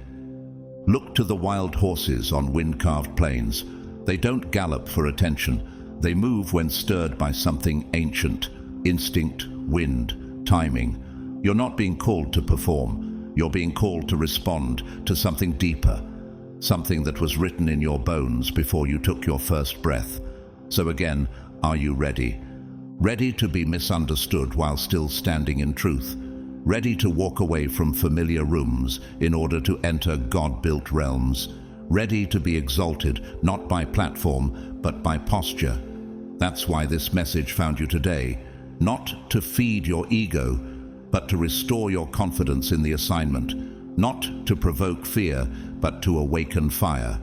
Look to the wild horses on wind-carved plains. They don't gallop for attention. They move when stirred by something ancient: instinct, wind, timing. You're not being called to perform. You're being called to respond to something deeper, something that was written in your bones before you took your first breath. So again, are you ready? Ready to be misunderstood while still standing in truth? Ready to walk away from familiar rooms in order to enter God-built realms? Ready to be exalted, not by platform, but by posture? That's why this message found you today. Not to feed your ego, but to restore your confidence in the assignment. Not to provoke fear, but to awaken fire.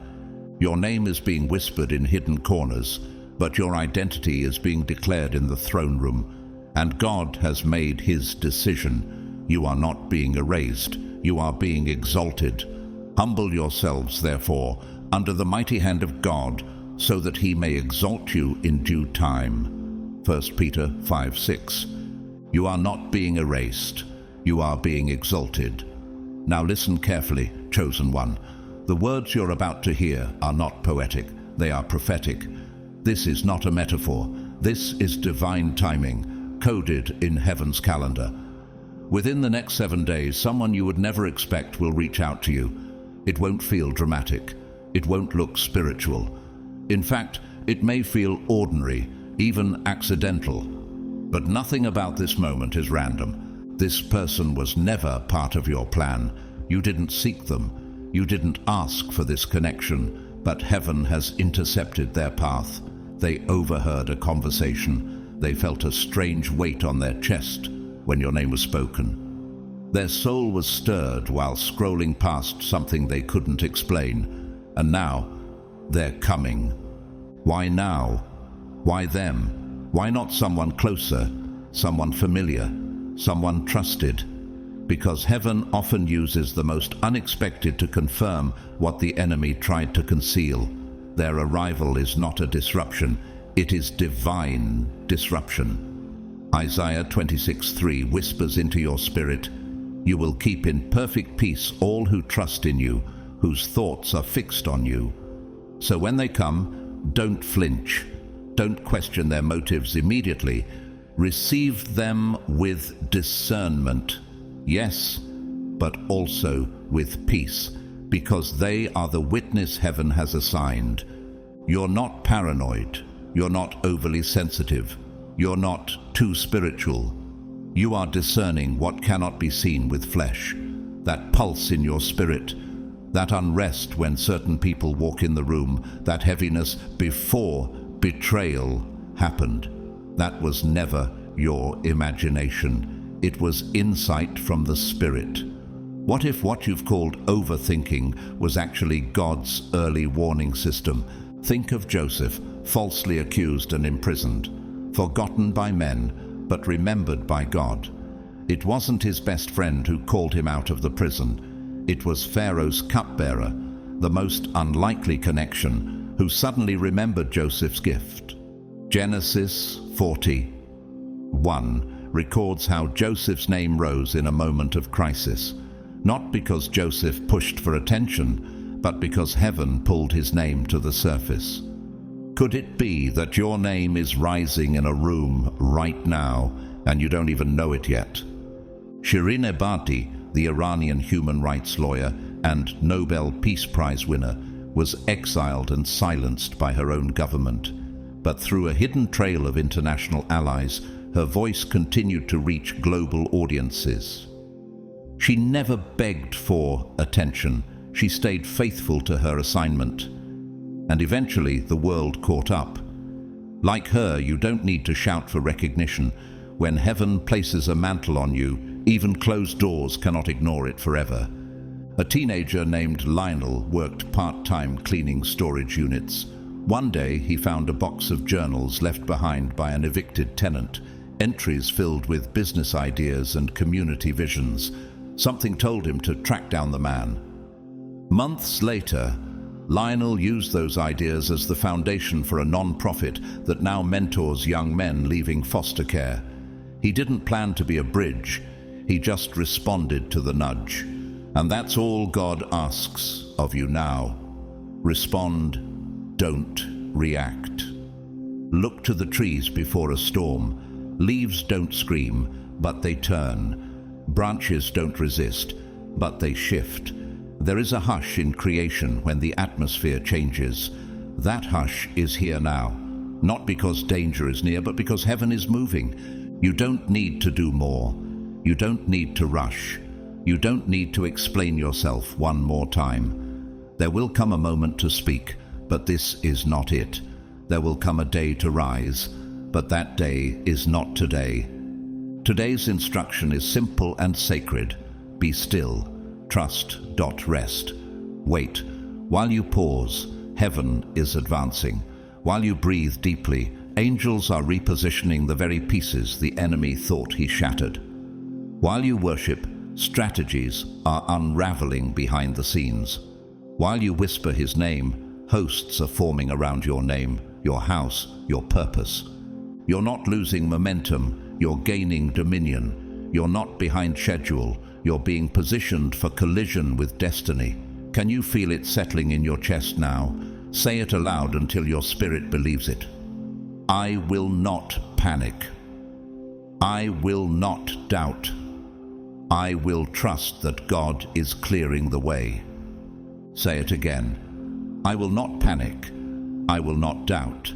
Your name is being whispered in hidden corners, but your identity is being declared in the throne room. And God has made his decision. You are not being erased. You are being exalted. Humble yourselves, therefore, under the mighty hand of God, so that he may exalt you in due time. 1 Peter 5:6. You are not being erased. You are being exalted. Now listen carefully, chosen one. The words you're about to hear are not poetic. They are prophetic. This is not a metaphor. This is divine timing, coded in heaven's calendar. Within the next 7 days, someone you would never expect will reach out to you. It won't feel dramatic. It won't look spiritual. In fact, it may feel ordinary, even accidental. But nothing about this moment is random. This person was never part of your plan. You didn't seek them. You didn't ask for this connection, but heaven has intercepted their path. They overheard a conversation. They felt a strange weight on their chest when your name was spoken. Their soul was stirred while scrolling past something they couldn't explain. And now, they're coming. Why now? Why them? Why not someone closer, someone familiar, someone trusted? Because heaven often uses the most unexpected to confirm what the enemy tried to conceal. Their arrival is not a disruption, it is divine disruption. Isaiah 26:3 whispers into your spirit, "You will keep in perfect peace all who trust in you, whose thoughts are fixed on you." So when they come, don't flinch. Don't question their motives immediately. Receive them with discernment. Yes, but also with peace, because they are the witness heaven has assigned. You're not paranoid. You're not overly sensitive. You're not too spiritual. You are discerning what cannot be seen with flesh. That pulse in your spirit, that unrest when certain people walk in the room, that heaviness before betrayal happened. That was never your imagination. It was insight from the Spirit. What if what you've called overthinking was actually God's early warning system? Think of Joseph, falsely accused and imprisoned, forgotten by men, but remembered by God. It wasn't his best friend who called him out of the prison. It was Pharaoh's cupbearer, the most unlikely connection, who suddenly remembered Joseph's gift. Genesis 40:1 records how Joseph's name rose in a moment of crisis, not because Joseph pushed for attention, but because heaven pulled his name to the surface. Could it be that your name is rising in a room right now, and you don't even know it yet? Shirin Ebadi, the Iranian human rights lawyer and Nobel Peace Prize winner, was exiled and silenced by her own government. But through a hidden trail of international allies, her voice continued to reach global audiences. She never begged for attention. She stayed faithful to her assignment. And eventually, the world caught up. Like her, you don't need to shout for recognition. When heaven places a mantle on you, even closed doors cannot ignore it forever. A teenager named Lionel worked part-time cleaning storage units. One day, he found a box of journals left behind by an evicted tenant, entries filled with business ideas and community visions. Something told him to track down the man. Months later, Lionel used those ideas as the foundation for a non-profit that now mentors young men leaving foster care. He didn't plan to be a bridge, he just responded to the nudge. And that's all God asks of you now. Respond, don't react. Look to the trees before a storm. Leaves don't scream, but they turn. Branches don't resist, but they shift. There is a hush in creation when the atmosphere changes. That hush is here now, not because danger is near, but because heaven is moving. You don't need to do more. You don't need to rush. You don't need to explain yourself one more time. There will come a moment to speak, but this is not it. There will come a day to rise, but that day is not today. Today's instruction is simple and sacred. Be still. Trust. Rest. Wait. While you pause, heaven is advancing. While you breathe deeply, angels are repositioning the very pieces the enemy thought he shattered. While you worship, strategies are unraveling behind the scenes. While you whisper his name, hosts are forming around your name, your house, your purpose. You're not losing momentum. You're gaining dominion. You're not behind schedule. You're being positioned for collision with destiny. Can you feel it settling in your chest now? Say it aloud until your spirit believes it. I will not panic. I will not doubt. I will trust that God is clearing the way. Say it again. I will not panic. I will not doubt.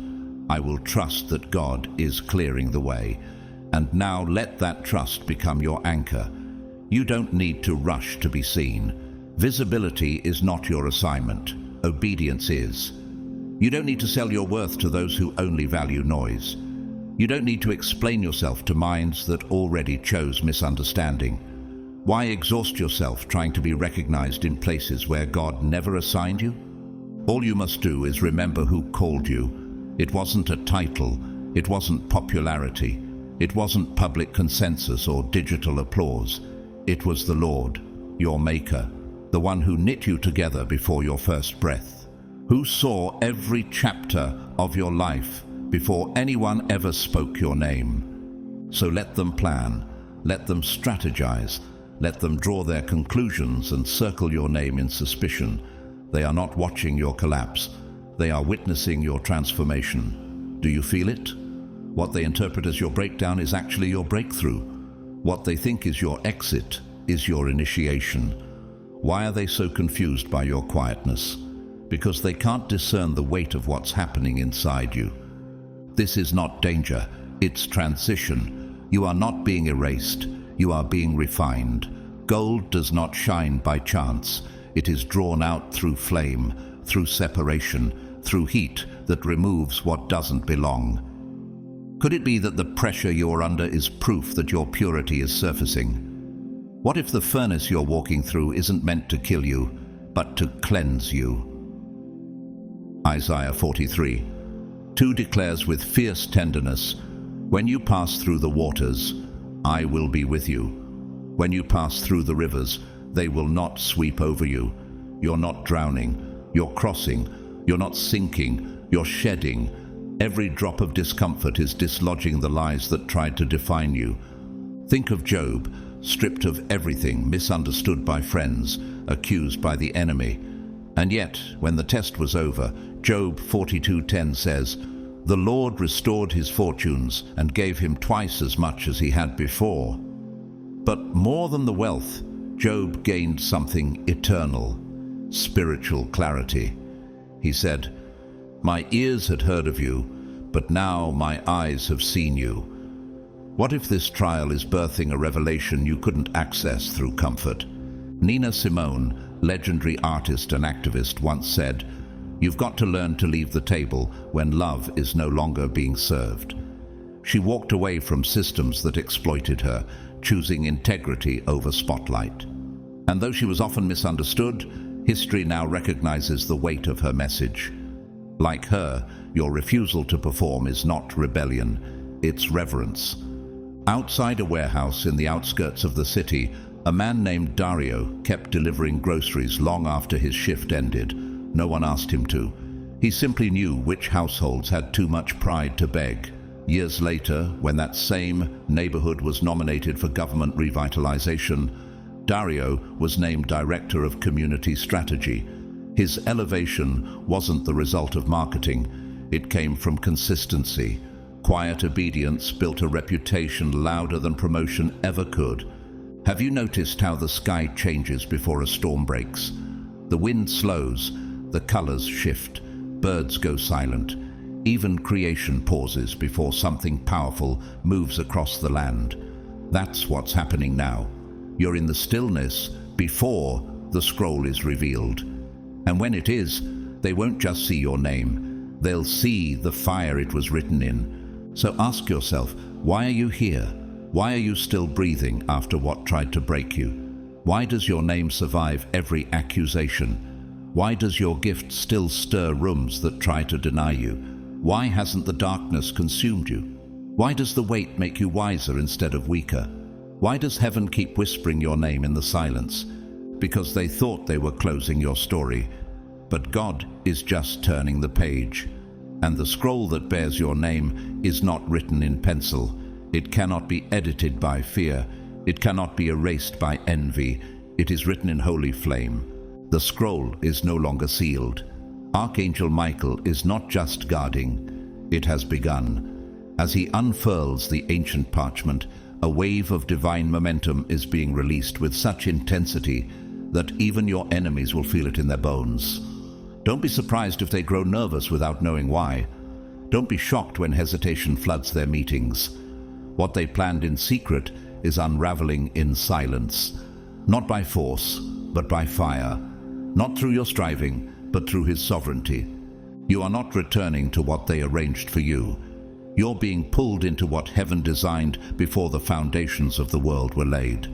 I will trust that God is clearing the way. And now let that trust become your anchor. You don't need to rush to be seen. Visibility is not your assignment. Obedience is. You don't need to sell your worth to those who only value noise. You don't need to explain yourself to minds that already chose misunderstanding. Why exhaust yourself trying to be recognized in places where God never assigned you? All you must do is remember who called you. It wasn't a title. It wasn't popularity. It wasn't public consensus or digital applause. It was the Lord, your Maker, the one who knit you together before your first breath, who saw every chapter of your life before anyone ever spoke your name. So let them plan, let them strategize, let them draw their conclusions and circle your name in suspicion. They are not watching your collapse. They are witnessing your transformation. Do you feel it? What they interpret as your breakdown is actually your breakthrough. What they think is your exit is your initiation. Why are they so confused by your quietness? Because they can't discern the weight of what's happening inside you. This is not danger, it's transition. You are not being erased, you are being refined. Gold does not shine by chance. It is drawn out through flame, through separation, through heat that removes what doesn't belong. Could it be that the pressure you're under is proof that your purity is surfacing? What if the furnace you're walking through isn't meant to kill you, but to cleanse you? Isaiah 43. 2 declares with fierce tenderness, when you pass through the waters, I will be with you. When you pass through the rivers, they will not sweep over you. You're not drowning, you're crossing, you're not sinking, you're shedding. Every drop of discomfort is dislodging the lies that tried to define you. Think of Job, stripped of everything, misunderstood by friends, accused by the enemy. And yet, when the test was over, Job 42:10 says, "The Lord restored his fortunes and gave him twice as much as he had before." But more than the wealth, Job gained something eternal, spiritual clarity. He said, "My ears had heard of you, but now my eyes have seen you." What if this trial is birthing a revelation you couldn't access through comfort? Nina Simone, legendary artist and activist, once said, "You've got to learn to leave the table when love is no longer being served." She walked away from systems that exploited her, choosing integrity over spotlight. And though she was often misunderstood, history now recognizes the weight of her message. Like her, your refusal to perform is not rebellion, it's reverence. Outside a warehouse in the outskirts of the city, a man named Dario kept delivering groceries long after his shift ended. No one asked him to. He simply knew which households had too much pride to beg. Years later, when that same neighborhood was nominated for government revitalization, Dario was named Director of Community Strategy. His elevation wasn't the result of marketing. It came from consistency. Quiet obedience built a reputation louder than promotion ever could. Have you noticed how the sky changes before a storm breaks? The wind slows, the colors shift, birds go silent. Even creation pauses before something powerful moves across the land. That's what's happening now. You're in the stillness before the scroll is revealed. And when it is, they won't just see your name. They'll see the fire it was written in. So ask yourself, why are you here? Why are you still breathing after what tried to break you? Why does your name survive every accusation? Why does your gift still stir rooms that try to deny you? Why hasn't the darkness consumed you? Why does the weight make you wiser instead of weaker? Why does heaven keep whispering your name in the silence? Because they thought they were closing your story. But God is just turning the page. And the scroll that bears your name is not written in pencil. It cannot be edited by fear. It cannot be erased by envy. It is written in holy flame. The scroll is no longer sealed. Archangel Michael is not just guarding, it has begun. As he unfurls the ancient parchment, a wave of divine momentum is being released with such intensity that even your enemies will feel it in their bones. Don't be surprised if they grow nervous without knowing why. Don't be shocked when hesitation floods their meetings. What they planned in secret is unraveling in silence, not by force, but by fire. Not through your striving, but through his sovereignty. You are not returning to what they arranged for you. You're being pulled into what heaven designed before the foundations of the world were laid.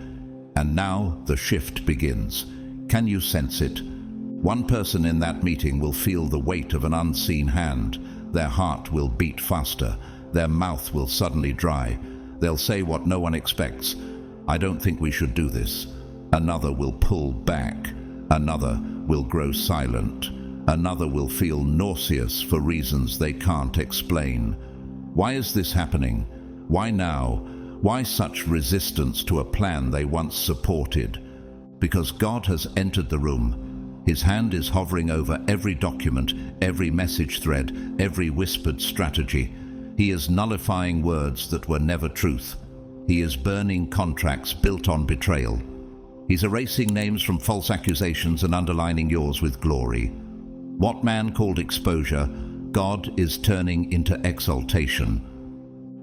And now the shift begins. Can you sense it? One person in that meeting will feel the weight of an unseen hand. Their heart will beat faster. Their mouth will suddenly dry. They'll say what no one expects. "I don't think we should do this." Another will pull back. Another will grow silent. Another will feel nauseous for reasons they can't explain. Why is this happening? Why now? Why such resistance to a plan they once supported? Because God has entered the room. His hand is hovering over every document, every message thread, every whispered strategy. He is nullifying words that were never truth. He is burning contracts built on betrayal. He's erasing names from false accusations and underlining yours with glory. What man called exposure, God is turning into exaltation.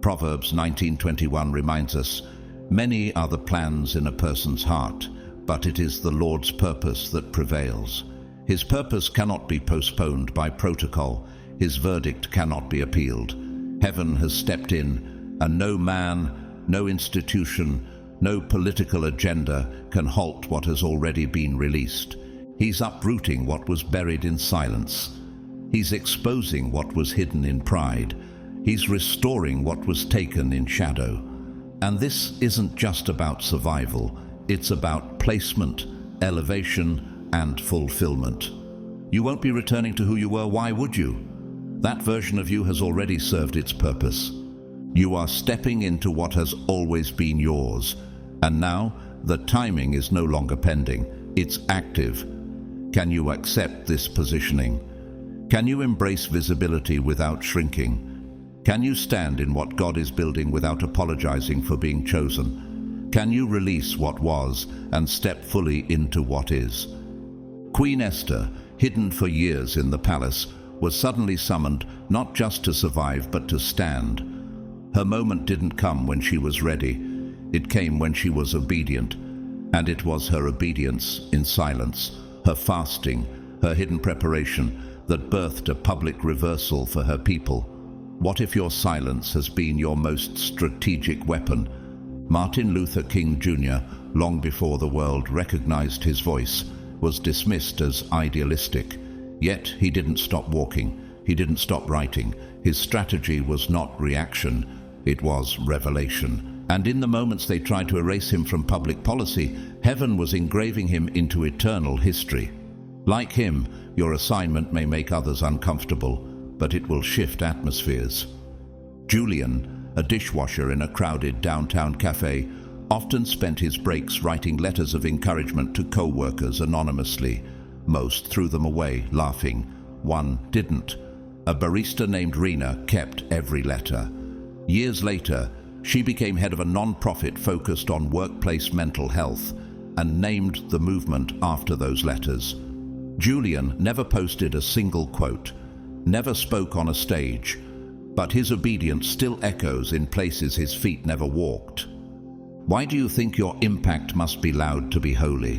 Proverbs 19:21 reminds us, "Many are the plans in a person's heart, but it is the Lord's purpose that prevails." His purpose cannot be postponed by protocol. His verdict cannot be appealed. Heaven has stepped in, and no man, no institution, no political agenda can halt what has already been released. He's uprooting what was buried in silence. He's exposing what was hidden in pride. He's restoring what was taken in shadow. And this isn't just about survival. It's about placement, elevation, and fulfillment. You won't be returning to who you were. Why would you? That version of you has already served its purpose. You are stepping into what has always been yours. And now, the timing is no longer pending. It's active. Can you accept this positioning? Can you embrace visibility without shrinking? Can you stand in what God is building without apologizing for being chosen? Can you release what was and step fully into what is? Queen Esther, hidden for years in the palace, was suddenly summoned not just to survive but to stand. Her moment didn't come when she was ready. It came when she was obedient. And it was her obedience in silence, her fasting, her hidden preparation that birthed a public reversal for her people. What if your silence has been your most strategic weapon? Martin Luther King Jr., long before the world recognized his voice, was dismissed as idealistic. Yet he didn't stop walking. He didn't stop writing. His strategy was not reaction, it was revelation. And in the moments they tried to erase him from public policy, heaven was engraving him into eternal history. Like him, your assignment may make others uncomfortable, but it will shift atmospheres. Julian, a dishwasher in a crowded downtown cafe, often spent his breaks writing letters of encouragement to co-workers anonymously. Most threw them away, laughing. One didn't. A barista named Rena kept every letter. Years later, she became head of a non-profit focused on workplace mental health and named the movement after those letters. Julian never posted a single quote, never spoke on a stage, but his obedience still echoes in places his feet never walked. Why do you think your impact must be loud to be holy?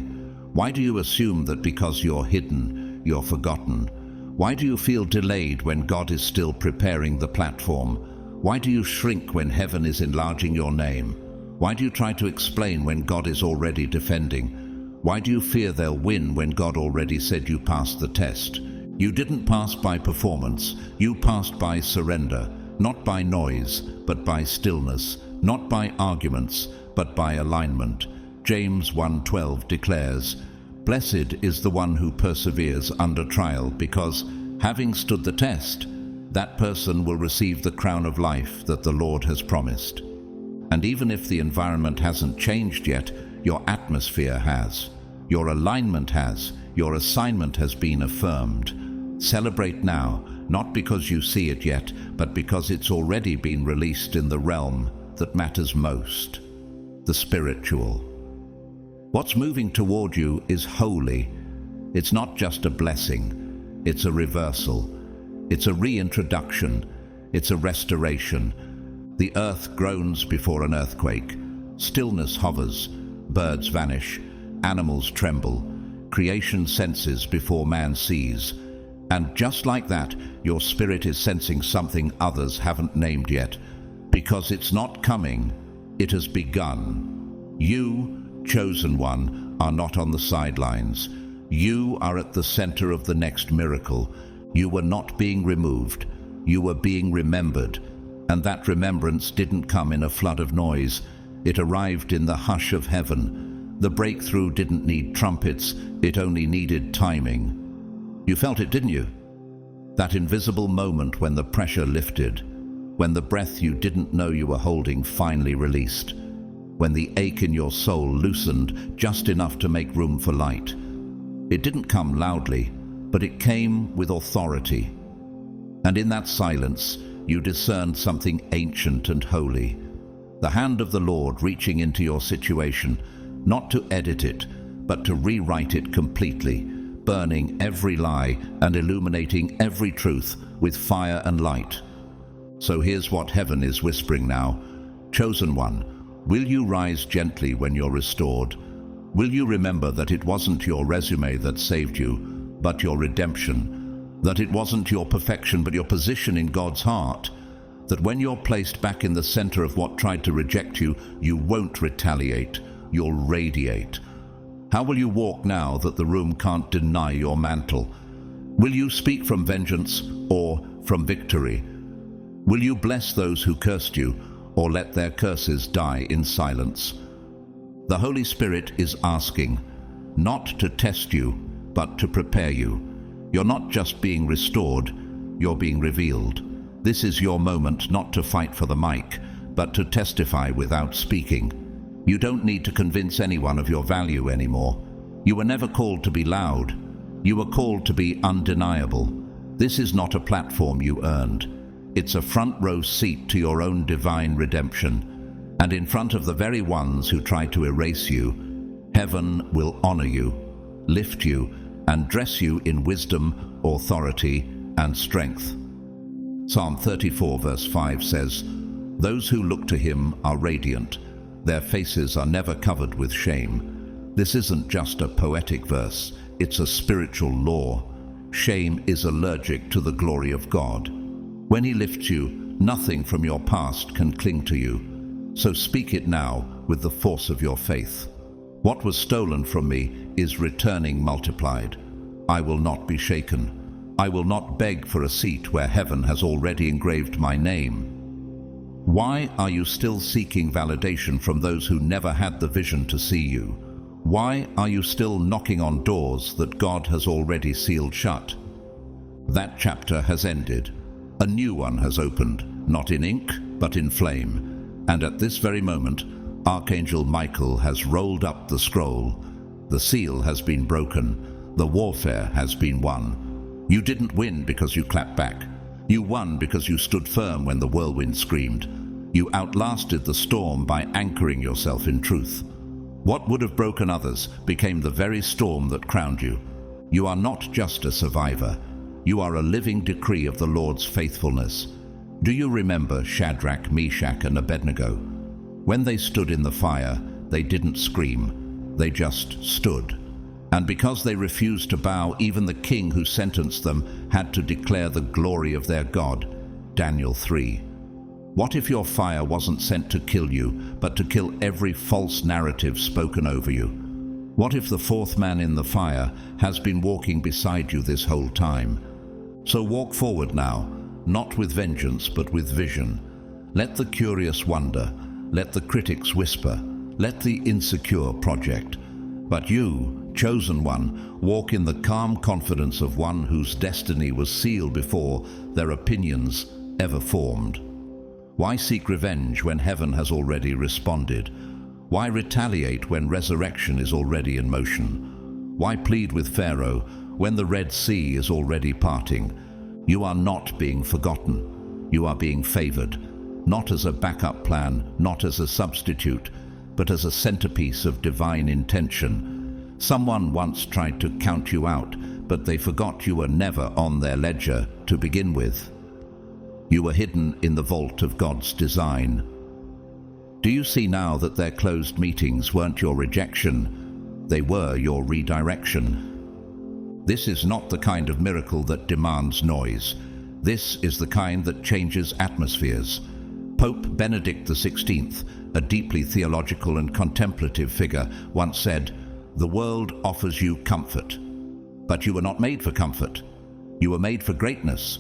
Why do you assume that because you're hidden, you're forgotten? Why do you feel delayed when God is still preparing the platform? Why do you shrink when heaven is enlarging your name? Why do you try to explain when God is already defending? Why do you fear they'll win when God already said you passed the test? You didn't pass by performance, you passed by surrender, not by noise, but by stillness, not by arguments, but by alignment. James 1:12 declares, "Blessed is the one who perseveres under trial, because, having stood the test, that person will receive the crown of life that the Lord has promised." And even if the environment hasn't changed yet, your atmosphere has. Your alignment has. Your assignment has been affirmed. Celebrate now, not because you see it yet, but because it's already been released in the realm that matters most, the spiritual. What's moving toward you is holy. It's not just a blessing, it's a reversal. It's a reintroduction. It's a restoration. The earth groans before an earthquake. Stillness hovers. Birds vanish. Animals tremble. Creation senses before man sees. And just like that, your spirit is sensing something others haven't named yet. Because it's not coming, it has begun. You, chosen one, are not on the sidelines. You are at the center of the next miracle. You were not being removed. You were being remembered. And that remembrance didn't come in a flood of noise. It arrived in the hush of heaven. The breakthrough didn't need trumpets. It only needed timing. You felt it, didn't you? That invisible moment when the pressure lifted, when the breath you didn't know you were holding finally released, when the ache in your soul loosened just enough to make room for light. It didn't come loudly, but it came with authority. And in that silence, you discerned something ancient and holy. The hand of the Lord reaching into your situation, not to edit it, but to rewrite it completely, burning every lie and illuminating every truth with fire and light. So here's what heaven is whispering now. Chosen one, will you rise gently when you're restored? Will you remember that it wasn't your resume that saved you, but your redemption? That it wasn't your perfection, but your position in God's heart? That when you're placed back in the center of what tried to reject you, you won't retaliate, you'll radiate. How will you walk now that the room can't deny your mantle? Will you speak from vengeance or from victory? Will you bless those who cursed you, or let their curses die in silence? The Holy Spirit is asking, not to test you, but to prepare you. You're not just being restored, you're being revealed. This is your moment not to fight for the mic, but to testify without speaking. You don't need to convince anyone of your value anymore. You were never called to be loud. You were called to be undeniable. This is not a platform you earned. It's a front row seat to your own divine redemption. And in front of the very ones who try to erase you, heaven will honor you, lift you, and dress you in wisdom, authority, and strength. Psalm 34 verse 5 says, "Those who look to him are radiant. Their faces are never covered with shame." This isn't just a poetic verse, it's a spiritual law. Shame is allergic to the glory of God. When he lifts you, nothing from your past can cling to you. So speak it now with the force of your faith. What was stolen from me is returning multiplied. I will not be shaken. I will not beg for a seat where heaven has already engraved my name. Why are you still seeking validation from those who never had the vision to see you? Why are you still knocking on doors that God has already sealed shut? That chapter has ended. A new one has opened, not in ink, but in flame. And at this very moment, Archangel Michael has rolled up the scroll. The seal has been broken. The warfare has been won. You didn't win because you clapped back. You won because you stood firm when the whirlwind screamed. You outlasted the storm by anchoring yourself in truth. What would have broken others became the very storm that crowned you. You are not just a survivor. You are a living decree of the Lord's faithfulness. Do you remember Shadrach, Meshach, and Abednego? When they stood in the fire, they didn't scream. They just stood. And because they refused to bow, even the king who sentenced them had to declare the glory of their God. Daniel 3. What if your fire wasn't sent to kill you, but to kill every false narrative spoken over you? What if the fourth man in the fire has been walking beside you this whole time? So walk forward now, not with vengeance, but with vision. Let the curious wonder, let the critics whisper, let the insecure project. But you, chosen one, walk in the calm confidence of one whose destiny was sealed before their opinions ever formed. Why seek revenge when heaven has already responded? Why retaliate when resurrection is already in motion? Why plead with Pharaoh when the Red Sea is already parting? You are not being forgotten. You are being favored, not as a backup plan, not as a substitute, but as a centerpiece of divine intention. Someone once tried to count you out, but they forgot you were never on their ledger to begin with. You were hidden in the vault of God's design. Do you see now that their closed meetings weren't your rejection? They were your redirection. This is not the kind of miracle that demands noise. This is the kind that changes atmospheres. Pope Benedict XVI, a deeply theological and contemplative figure, once said, "The world offers you comfort, but you were not made for comfort. You were made for greatness."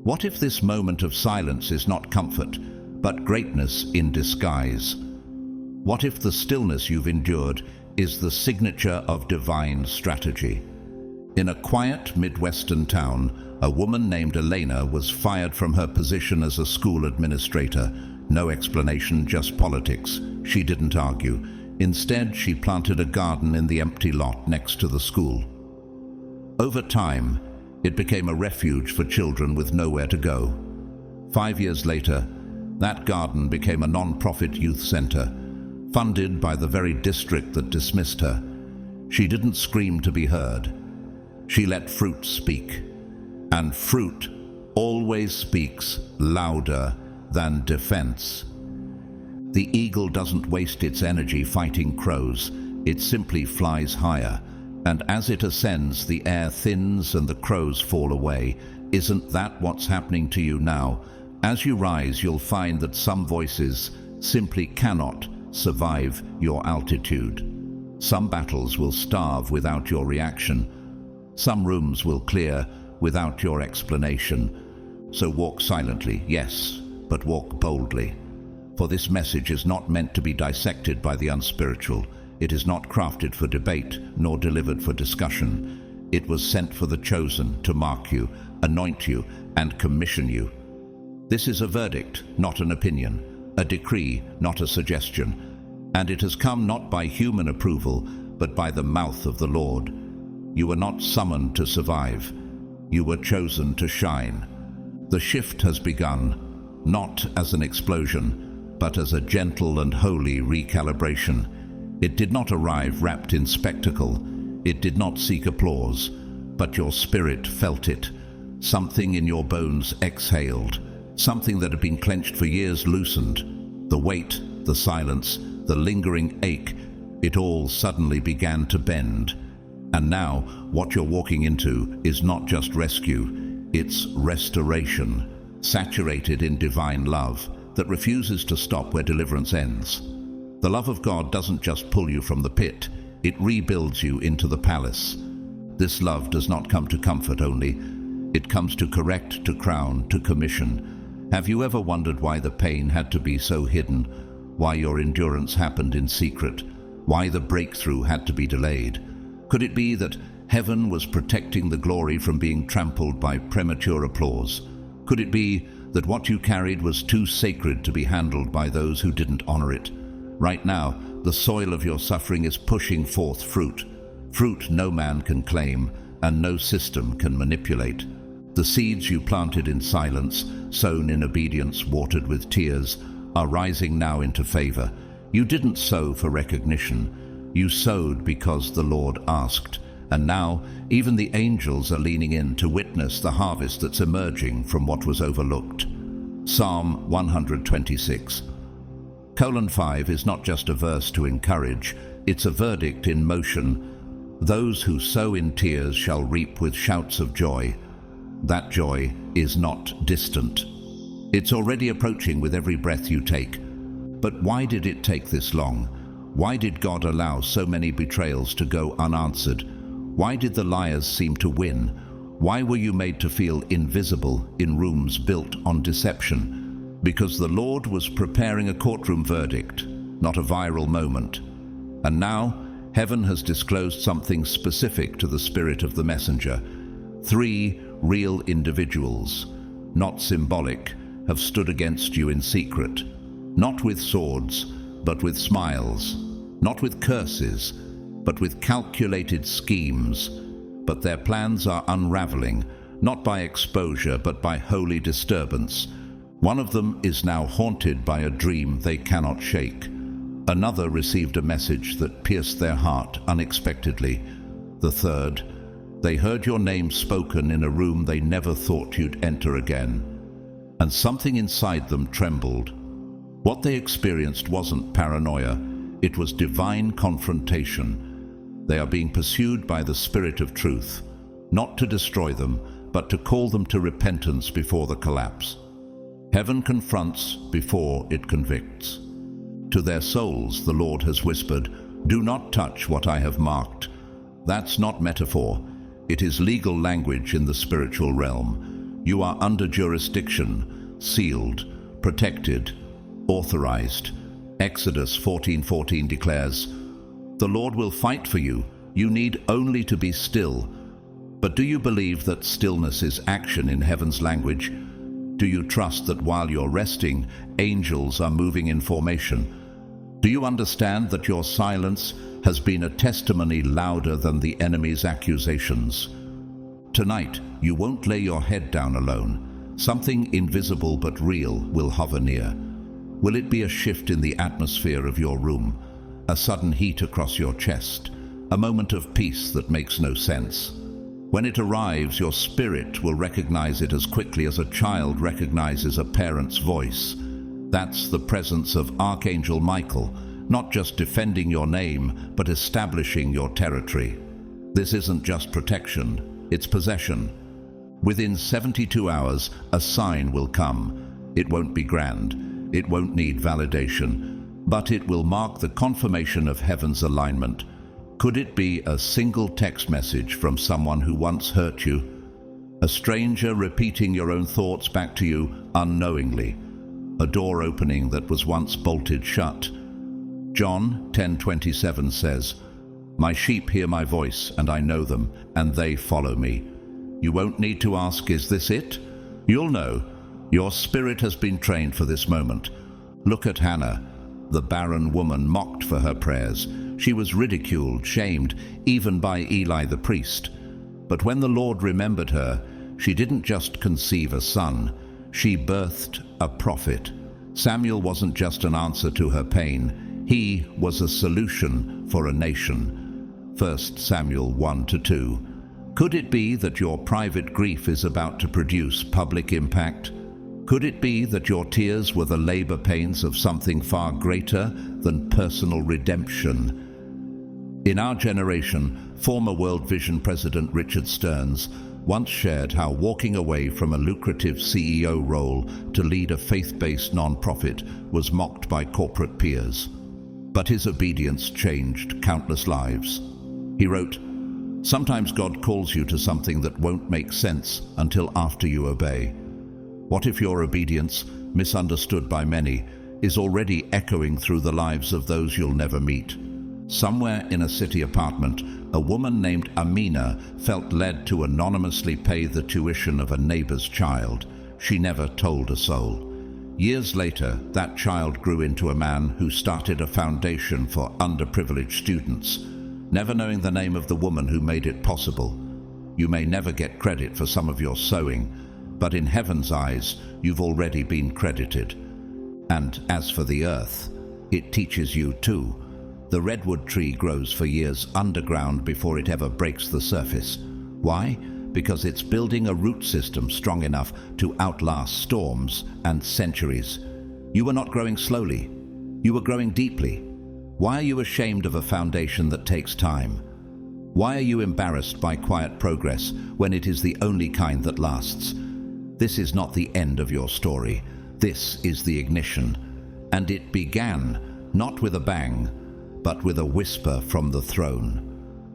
What if this moment of silence is not comfort, but greatness in disguise? What if the stillness you've endured is the signature of divine strategy? In a quiet Midwestern town, a woman named Elena was fired from her position as a school administrator. No explanation, just politics. She didn't argue. Instead, she planted a garden in the empty lot next to the school. Over time, it became a refuge for children with nowhere to go. 5 years later, that garden became a non-profit youth center, funded by the very district that dismissed her. She didn't scream to be heard. She let fruit speak. And fruit always speaks louder than defense. The eagle doesn't waste its energy fighting crows. It simply flies higher. And as it ascends, the air thins and the crows fall away. Isn't that what's happening to you now? As you rise, you'll find that some voices simply cannot survive your altitude. Some battles will starve without your reaction. Some rooms will clear without your explanation. So walk silently, yes, but walk boldly. For this message is not meant to be dissected by the unspiritual. It is not crafted for debate, nor delivered for discussion. It was sent for the chosen to mark you, anoint you, and commission you. This is a verdict, not an opinion, a decree, not a suggestion. And it has come not by human approval, but by the mouth of the Lord. You were not summoned to survive. You were chosen to shine. The shift has begun, not as an explosion, but as a gentle and holy recalibration. It did not arrive wrapped in spectacle. It did not seek applause, but your spirit felt it. Something in your bones exhaled. Something that had been clenched for years loosened. The weight, the silence, the lingering ache, it all suddenly began to bend. And now, what you're walking into is not just rescue, it's restoration, saturated in divine love that refuses to stop where deliverance ends. The love of God doesn't just pull you from the pit, it rebuilds you into the palace. This love does not come to comfort only, it comes to correct, to crown, to commission. Have you ever wondered why the pain had to be so hidden? Why your endurance happened in secret? Why the breakthrough had to be delayed? Could it be that heaven was protecting the glory from being trampled by premature applause? Could it be that what you carried was too sacred to be handled by those who didn't honor it? Right now, the soil of your suffering is pushing forth fruit. Fruit no man can claim and no system can manipulate. The seeds you planted in silence, sown in obedience, watered with tears, are rising now into favor. You didn't sow for recognition. You sowed because the Lord asked. And now, even the angels are leaning in to witness the harvest that's emerging from what was overlooked. Psalm 126. 5 is not just a verse to encourage, it's a verdict in motion. Those who sow in tears shall reap with shouts of joy. That joy is not distant. It's already approaching with every breath you take. But why did it take this long? Why did God allow so many betrayals to go unanswered? Why did the liars seem to win? Why were you made to feel invisible in rooms built on deception? Because the Lord was preparing a courtroom verdict, not a viral moment. And now, heaven has disclosed something specific to the spirit of the messenger. 3 real individuals, not symbolic, have stood against you in secret, not with swords, but with smiles, not with curses, but with calculated schemes. But their plans are unraveling, not by exposure, but by holy disturbance. One of them is now haunted by a dream they cannot shake. Another received a message that pierced their heart unexpectedly. The third, they heard your name spoken in a room they never thought you'd enter again. And something inside them trembled. What they experienced wasn't paranoia, it was divine confrontation. They are being pursued by the Spirit of truth, not to destroy them, but to call them to repentance before the collapse. Heaven confronts before it convicts. To their souls, the Lord has whispered, "Do not touch what I have marked." That's not metaphor. It is legal language in the spiritual realm. You are under jurisdiction, sealed, protected, authorized. Exodus 14:14 declares, "The Lord will fight for you. You need only to be still." But do you believe that stillness is action in heaven's language? Do you trust that while you're resting, angels are moving in formation? Do you understand that your silence has been a testimony louder than the enemy's accusations? Tonight, you won't lay your head down alone. Something invisible but real will hover near. Will it be a shift in the atmosphere of your room? A sudden heat across your chest? A moment of peace that makes no sense? When it arrives, your spirit will recognize it as quickly as a child recognizes a parent's voice. That's the presence of Archangel Michael, not just defending your name, but establishing your territory. This isn't just protection, it's possession. Within 72 hours, a sign will come. It won't be grand, it won't need validation, but it will mark the confirmation of heaven's alignment. Could it be a single text message from someone who once hurt you? A stranger repeating your own thoughts back to you unknowingly? A door opening that was once bolted shut? John 10:27 says, "My sheep hear my voice, and I know them, and they follow me." You won't need to ask, "Is this it?" You'll know. Your spirit has been trained for this moment. Look at Hannah, the barren woman mocked for her prayers. She was ridiculed, shamed, even by Eli the priest. But when the Lord remembered her, she didn't just conceive a son, she birthed a prophet. Samuel wasn't just an answer to her pain, he was a solution for a nation. 1 Samuel 1-2. Could it be that your private grief is about to produce public impact? Could it be that your tears were the labor pains of something far greater than personal redemption? In our generation, former World Vision President Richard Stearns once shared how walking away from a lucrative CEO role to lead a faith-based non-profit was mocked by corporate peers. But his obedience changed countless lives. He wrote, "Sometimes God calls you to something that won't make sense until after you obey. What if your obedience, misunderstood by many, is already echoing through the lives of those you'll never meet?" Somewhere in a city apartment, a woman named Amina felt led to anonymously pay the tuition of a neighbor's child. She never told a soul. Years later, that child grew into a man who started a foundation for underprivileged students, never knowing the name of the woman who made it possible. You may never get credit for some of your sowing, but in heaven's eyes, you've already been credited. And as for the earth, it teaches you too. The redwood tree grows for years underground before it ever breaks the surface. Why? Because it's building a root system strong enough to outlast storms and centuries. You were not growing slowly. You were growing deeply. Why are you ashamed of a foundation that takes time? Why are you embarrassed by quiet progress when it is the only kind that lasts? This is not the end of your story. This is the ignition. And it began not with a bang, but with a whisper from the throne.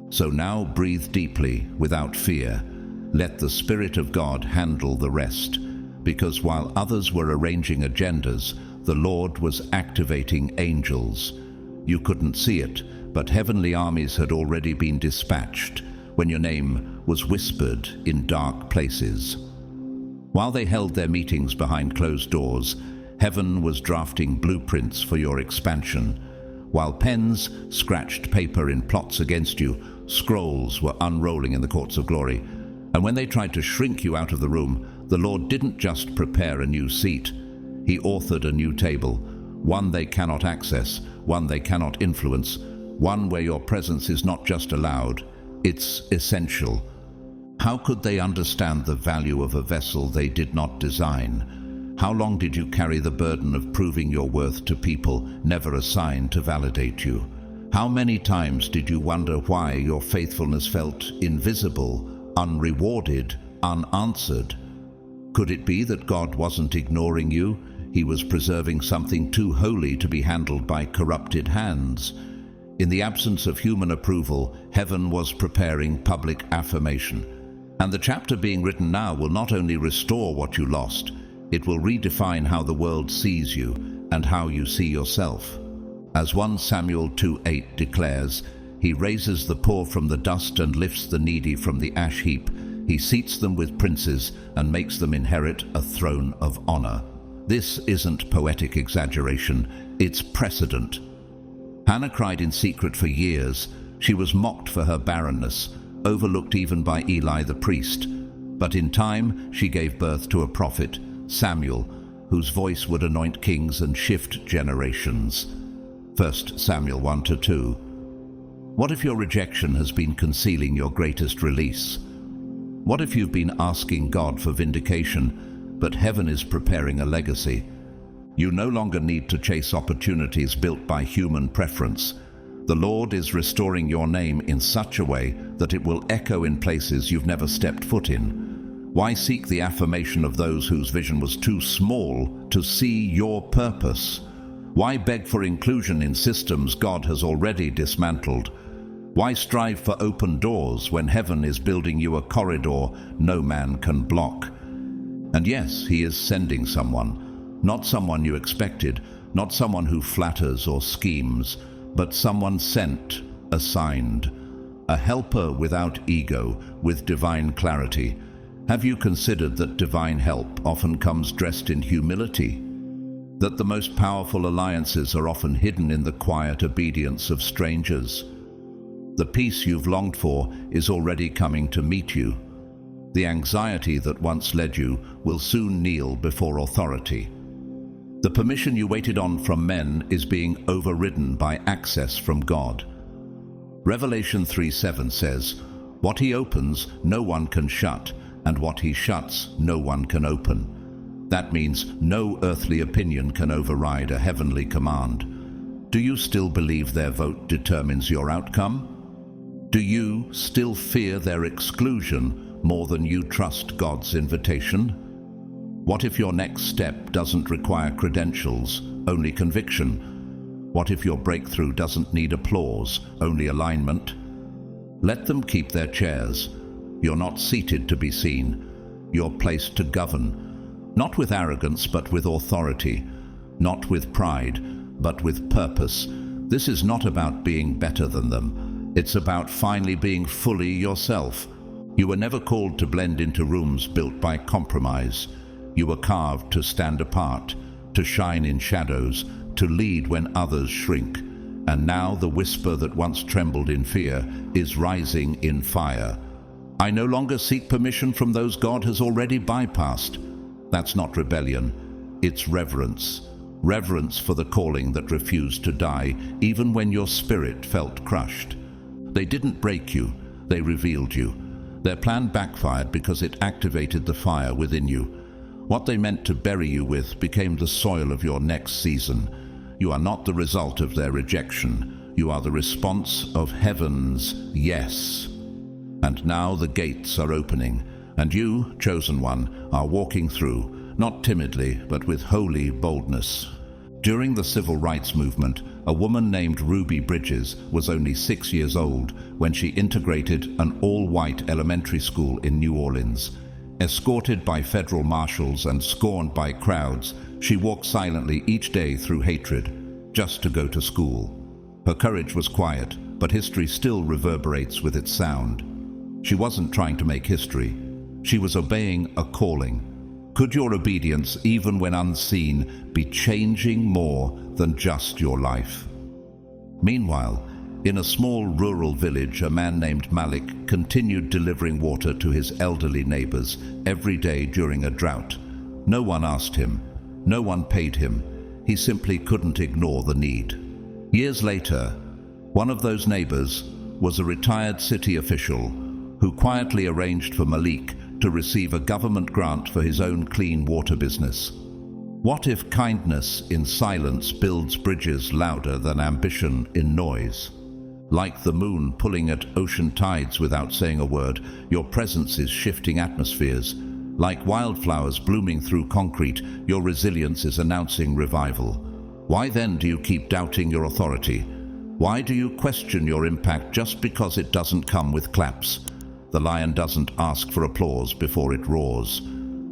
So now breathe deeply without fear. Let the Spirit of God handle the rest, because while others were arranging agendas, the Lord was activating angels. You couldn't see it, but heavenly armies had already been dispatched when your name was whispered in dark places. While they held their meetings behind closed doors, heaven was drafting blueprints for your expansion. While pens scratched paper in plots against you, scrolls were unrolling in the courts of glory. And when they tried to shrink you out of the room, the Lord didn't just prepare a new seat. He authored a new table, one they cannot access, one they cannot influence, one where your presence is not just allowed, it's essential. How could they understand the value of a vessel they did not design? How long did you carry the burden of proving your worth to people never assigned to validate you? How many times did you wonder why your faithfulness felt invisible, unrewarded, unanswered? Could it be that God wasn't ignoring you? He was preserving something too holy to be handled by corrupted hands. In the absence of human approval, heaven was preparing public affirmation. And the chapter being written now will not only restore what you lost, it will redefine how the world sees you and how you see yourself. As 1 Samuel 2:8 declares, He raises the poor from the dust and lifts the needy from the ash heap. He seats them with princes and makes them inherit a throne of honor. This isn't poetic exaggeration, it's precedent. Hannah cried in secret for years. She was mocked for her barrenness, overlooked even by Eli the priest. But in time, she gave birth to a prophet, Samuel, whose voice would anoint kings and shift generations. 1 Samuel 1-2. What if your rejection has been concealing your greatest release? What if you've been asking God for vindication, but heaven is preparing a legacy? You no longer need to chase opportunities built by human preference. The Lord is restoring your name in such a way that it will echo in places you've never stepped foot in. Why seek the affirmation of those whose vision was too small to see your purpose? Why beg for inclusion in systems God has already dismantled? Why strive for open doors when heaven is building you a corridor no man can block? And yes, He is sending someone, not someone you expected, not someone who flatters or schemes, but someone sent, assigned, a helper without ego, with divine clarity. Have you considered that divine help often comes dressed in humility? That the most powerful alliances are often hidden in the quiet obedience of strangers? The peace you've longed for is already coming to meet you. The anxiety that once led you will soon kneel before authority. The permission you waited on from men is being overridden by access from God. Revelation 3:7 says, "What he opens, no one can shut, and what he shuts, no one can open." That means no earthly opinion can override a heavenly command. Do you still believe their vote determines your outcome? Do you still fear their exclusion more than you trust God's invitation? What if your next step doesn't require credentials, only conviction? What if your breakthrough doesn't need applause, only alignment? Let them keep their chairs. You're not seated to be seen. You're placed to govern, not with arrogance but with authority, not with pride but with purpose. This is not about being better than them. It's about finally being fully yourself. You were never called to blend into rooms built by compromise. You were carved to stand apart, to shine in shadows, to lead when others shrink. And now the whisper that once trembled in fear is rising in fire. I no longer seek permission from those God has already bypassed. That's not rebellion, it's reverence. Reverence for the calling that refused to die, even when your spirit felt crushed. They didn't break you, they revealed you. Their plan backfired because it activated the fire within you. What they meant to bury you with became the soil of your next season. You are not the result of their rejection. You are the response of heaven's yes. And now the gates are opening, and you, chosen one, are walking through, not timidly, but with holy boldness. During the civil rights movement, a woman named Ruby Bridges was only 6 years old when she integrated an all-white elementary school in New Orleans. Escorted by federal marshals and scorned by crowds, she walked silently each day through hatred, just to go to school. Her courage was quiet, but history still reverberates with its sound. She wasn't trying to make history. She was obeying a calling. Could your obedience, even when unseen, be changing more than just your life? Meanwhile, in a small rural village, a man named Malik continued delivering water to his elderly neighbors every day during a drought. No one asked him. No one paid him. He simply couldn't ignore the need. Years later, one of those neighbors was a retired city official who quietly arranged for Malik to receive a government grant for his own clean water business. What if kindness in silence builds bridges louder than ambition in noise? Like the moon pulling at ocean tides without saying a word, your presence is shifting atmospheres. Like wildflowers blooming through concrete, your resilience is announcing revival. Why then do you keep doubting your authority? Why do you question your impact just because it doesn't come with claps? The lion doesn't ask for applause before it roars.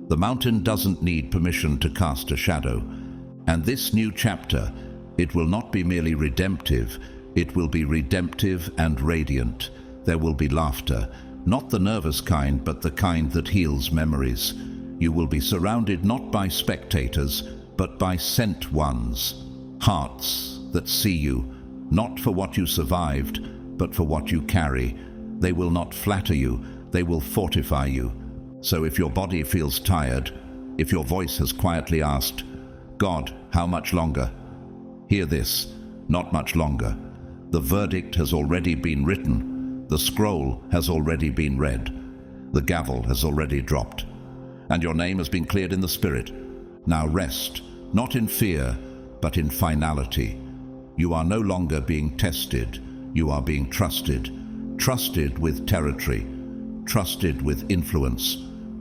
The mountain doesn't need permission to cast a shadow. And this new chapter, it will not be merely redemptive, it will be redemptive and radiant. There will be laughter, not the nervous kind, but the kind that heals memories. You will be surrounded not by spectators, but by sent ones, hearts that see you, not for what you survived, but for what you carry. They will not flatter you, they will fortify you. So if your body feels tired, if your voice has quietly asked, God, how much longer? Hear this, not much longer. The verdict has already been written. The scroll has already been read. The gavel has already dropped. And your name has been cleared in the Spirit. Now rest, not in fear, but in finality. You are no longer being tested. You are being trusted. Trusted with territory. Trusted with influence.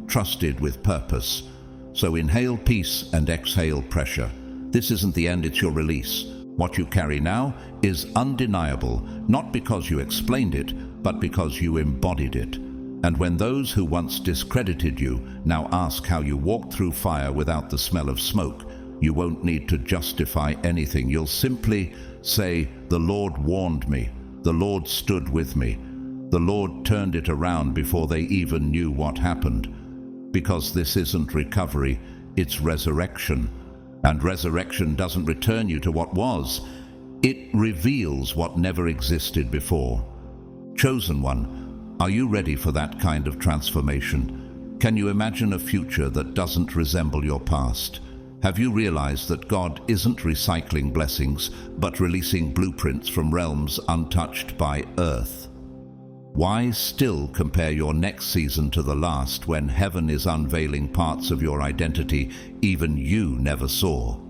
Trusted with purpose. So inhale peace and exhale pressure. This isn't the end, it's your release. What you carry now is undeniable, not because you explained it, but because you embodied it. And when those who once discredited you now ask how you walked through fire without the smell of smoke, you won't need to justify anything. You'll simply say, the Lord warned me. The Lord stood with me. The Lord turned it around before they even knew what happened. Because this isn't recovery, it's resurrection. And resurrection doesn't return you to what was. It reveals what never existed before. Chosen one, are you ready for that kind of transformation? Can you imagine a future that doesn't resemble your past? Have you realized that God isn't recycling blessings, but releasing blueprints from realms untouched by earth? Why still compare your next season to the last when heaven is unveiling parts of your identity even you never saw?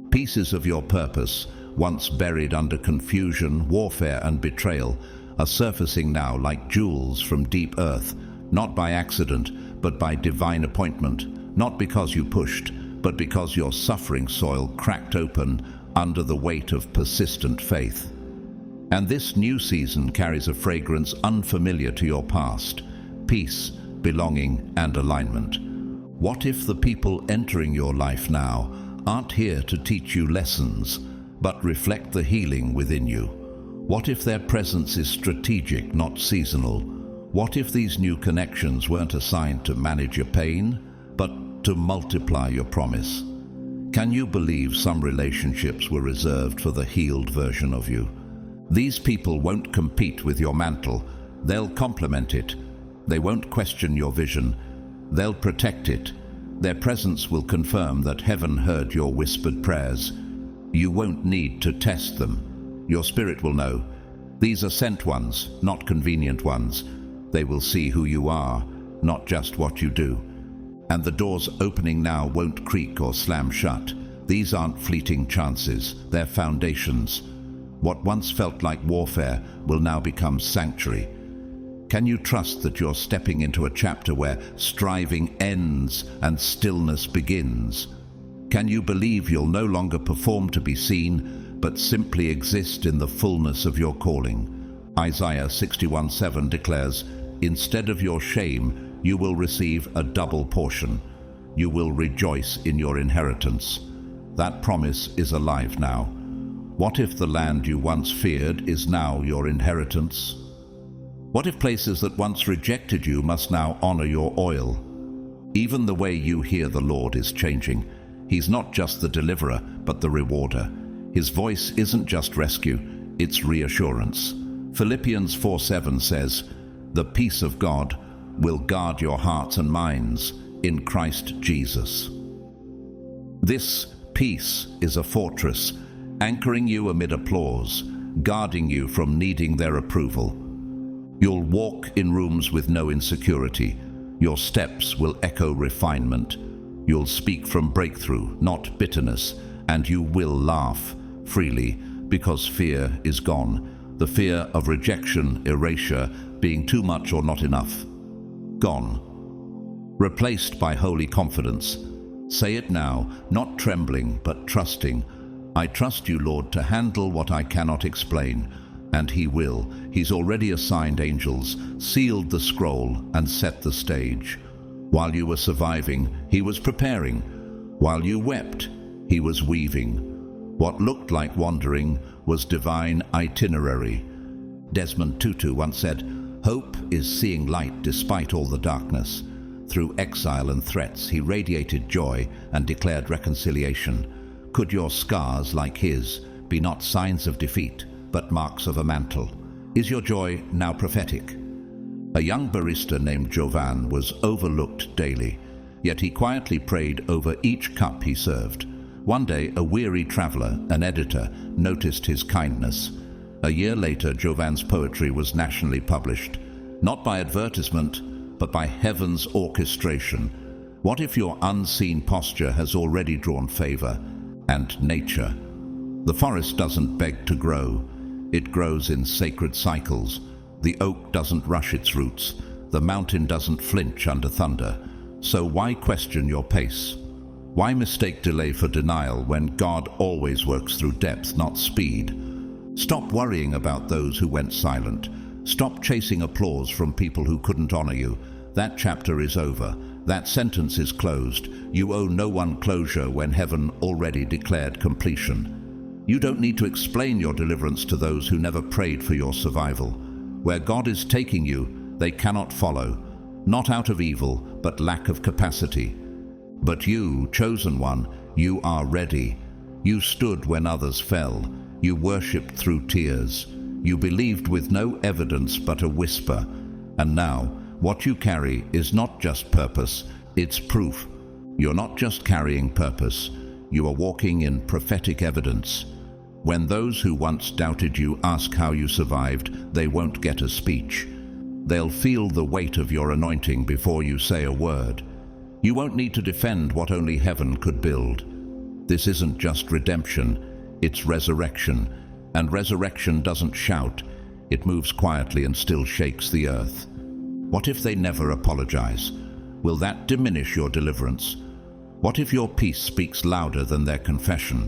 Pieces of your purpose, once buried under confusion, warfare, and betrayal, are surfacing now like jewels from deep earth, not by accident, but by divine appointment, not because you pushed, but because your suffering soil cracked open under the weight of persistent faith. And this new season carries a fragrance unfamiliar to your past: peace, belonging, and alignment. What if the people entering your life now aren't here to teach you lessons, but reflect the healing within you? What if their presence is strategic, not seasonal? What if these new connections weren't assigned to manage your pain, but to multiply your promise? Can you believe some relationships were reserved for the healed version of you? These people won't compete with your mantle. They'll complement it. They won't question your vision. They'll protect it. Their presence will confirm that heaven heard your whispered prayers. You won't need to test them. Your spirit will know. These are sent ones, not convenient ones. They will see who you are, not just what you do. And the doors opening now won't creak or slam shut. These aren't fleeting chances. They're foundations. What once felt like warfare will now become sanctuary. Can you trust that you're stepping into a chapter where striving ends and stillness begins? Can you believe you'll no longer perform to be seen, but simply exist in the fullness of your calling? Isaiah 61:7 declares, "Instead of your shame, you will receive a double portion. You will rejoice in your inheritance." That promise is alive now. What if the land you once feared is now your inheritance? What if places that once rejected you must now honor your oil? Even the way you hear the Lord is changing. He's not just the deliverer, but the rewarder. His voice isn't just rescue, it's reassurance. Philippians 4:7 says, "The peace of God will guard your hearts and minds in Christ Jesus." This peace is a fortress, anchoring you amid applause, guarding you from needing their approval. You'll walk in rooms with no insecurity. Your steps will echo refinement. You'll speak from breakthrough, not bitterness, and you will laugh freely because fear is gone. The fear of rejection, erasure, being too much or not enough. Gone. Replaced by holy confidence. Say it now, not trembling, but trusting. "I trust you, Lord, to handle what I cannot explain." And He will. He's already assigned angels, sealed the scroll, and set the stage. While you were surviving, He was preparing. While you wept, He was weaving. What looked like wandering was divine itinerary. Desmond Tutu once said, "Hope is seeing light despite all the darkness." Through exile and threats, he radiated joy and declared reconciliation. Could your scars, like his, be not signs of defeat, but marks of a mantle? Is your joy now prophetic? A young barista named Jovan was overlooked daily, yet he quietly prayed over each cup he served. One day, a weary traveler, an editor, noticed his kindness. A year later, Jovan's poetry was nationally published, not by advertisement, but by heaven's orchestration. What if your unseen posture has already drawn favor? And nature. The forest doesn't beg to grow. It grows in sacred cycles. The oak doesn't rush its roots. The mountain doesn't flinch under thunder. So why question your pace? Why mistake delay for denial when God always works through depth, not speed? Stop worrying about those who went silent. Stop chasing applause from people who couldn't honor you. That chapter is over. That sentence is closed. You owe no one closure when heaven already declared completion. You don't need to explain your deliverance to those who never prayed for your survival. Where God is taking you, they cannot follow, not out of evil, but lack of capacity. But you, chosen one, you are ready. You stood when others fell. You worshipped through tears. You believed with no evidence but a whisper. And now, what you carry is not just purpose, it's proof. You're not just carrying purpose, you are walking in prophetic evidence. When those who once doubted you ask how you survived, they won't get a speech. They'll feel the weight of your anointing before you say a word. You won't need to defend what only heaven could build. This isn't just redemption, it's resurrection. And resurrection doesn't shout, it moves quietly and still shakes the earth. What if they never apologize? Will that diminish your deliverance? What if your peace speaks louder than their confession?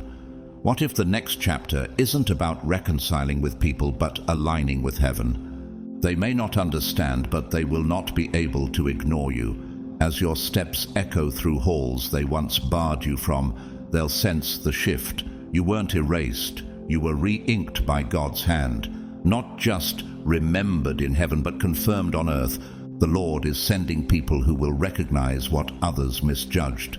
What if the next chapter isn't about reconciling with people but aligning with heaven? They may not understand, but they will not be able to ignore you. As your steps echo through halls they once barred you from, they'll sense the shift. You weren't erased, you were re-inked by God's hand. Not just remembered in heaven, but confirmed on earth. The Lord is sending people who will recognize what others misjudged.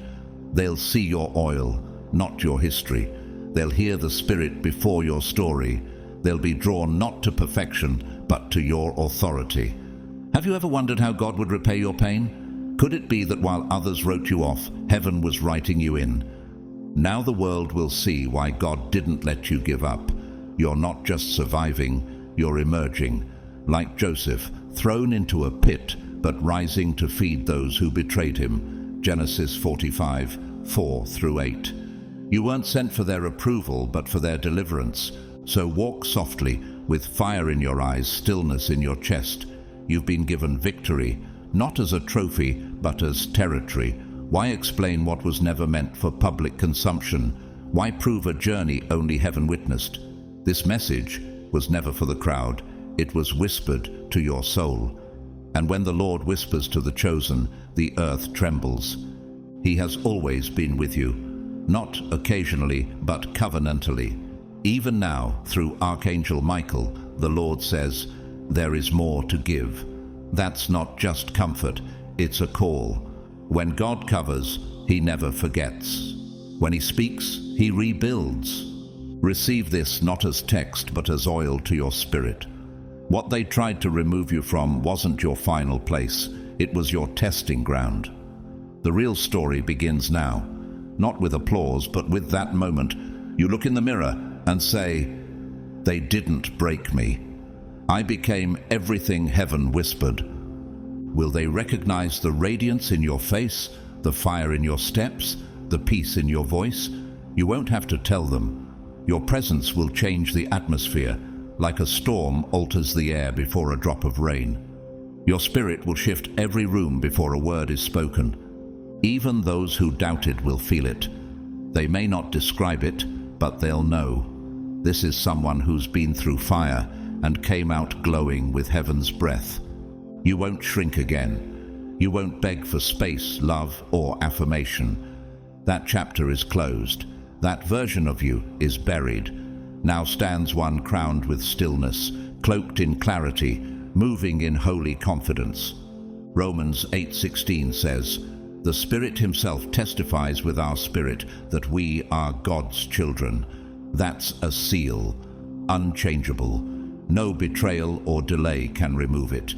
They'll see your oil, not your history. They'll hear the Spirit before your story. They'll be drawn not to perfection, but to your authority. Have you ever wondered how God would repay your pain? Could it be that while others wrote you off, heaven was writing you in? Now the world will see why God didn't let you give up. You're not just surviving, you're emerging. Like Joseph, thrown into a pit, but rising to feed those who betrayed him. Genesis 45, 4-8. You weren't sent for their approval, but for their deliverance. So walk softly, with fire in your eyes, stillness in your chest. You've been given victory, not as a trophy, but as territory. Why explain what was never meant for public consumption? Why prove a journey only heaven witnessed? This message was never for the crowd. It was whispered to your soul. And when the Lord whispers to the chosen, the earth trembles. He has always been with you, not occasionally, but covenantally. Even now, through Archangel Michael, the Lord says, there is more to give. That's not just comfort, it's a call. When God covers, He never forgets. When He speaks, He rebuilds. Receive this not as text, but as oil to your spirit. What they tried to remove you from wasn't your final place, it was your testing ground. The real story begins now, not with applause, but with that moment you look in the mirror and say, they didn't break me. I became everything heaven whispered. Will they recognize the radiance in your face, the fire in your steps, the peace in your voice? You won't have to tell them. Your presence will change the atmosphere, like a storm alters the air before a drop of rain. Your spirit will shift every room before a word is spoken. Even those who doubted will feel it. They may not describe it, but they'll know. This is someone who's been through fire and came out glowing with heaven's breath. You won't shrink again. You won't beg for space, love, or affirmation. That chapter is closed. That version of you is buried. Now stands one crowned with stillness, cloaked in clarity, moving in holy confidence. Romans 8:16 says, the Spirit Himself testifies with our spirit that we are God's children. That's a seal, unchangeable. No betrayal or delay can remove it.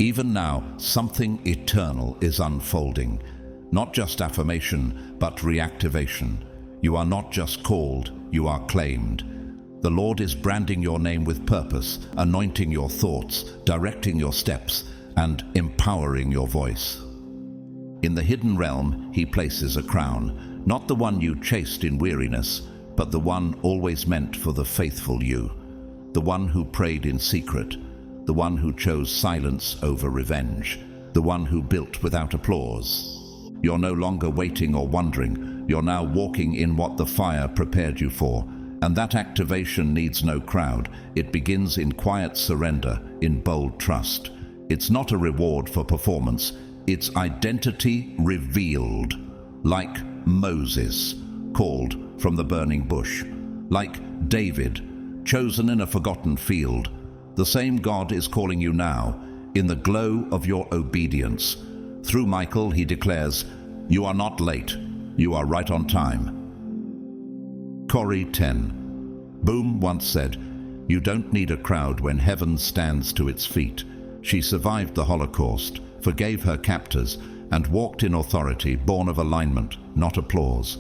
Even now, something eternal is unfolding. Not just affirmation, but reactivation. You are not just called, you are claimed. The Lord is branding your name with purpose, anointing your thoughts, directing your steps, and empowering your voice. In the hidden realm, He places a crown, not the one you chased in weariness, but the one always meant for the faithful you, the one who prayed in secret, the one who chose silence over revenge, the one who built without applause. You're no longer waiting or wondering, you're now walking in what the fire prepared you for, and that activation needs no crowd. It begins in quiet surrender, in bold trust. It's not a reward for performance, it's identity revealed, like Moses, called from the burning bush, like David, chosen in a forgotten field. The same God is calling you now, in the glow of your obedience. Through Michael, He declares, you are not late, you are right on time. Corrie 10. Boom once said, you don't need a crowd when heaven stands to its feet. She survived the Holocaust, forgave her captors, and walked in authority, born of alignment, not applause.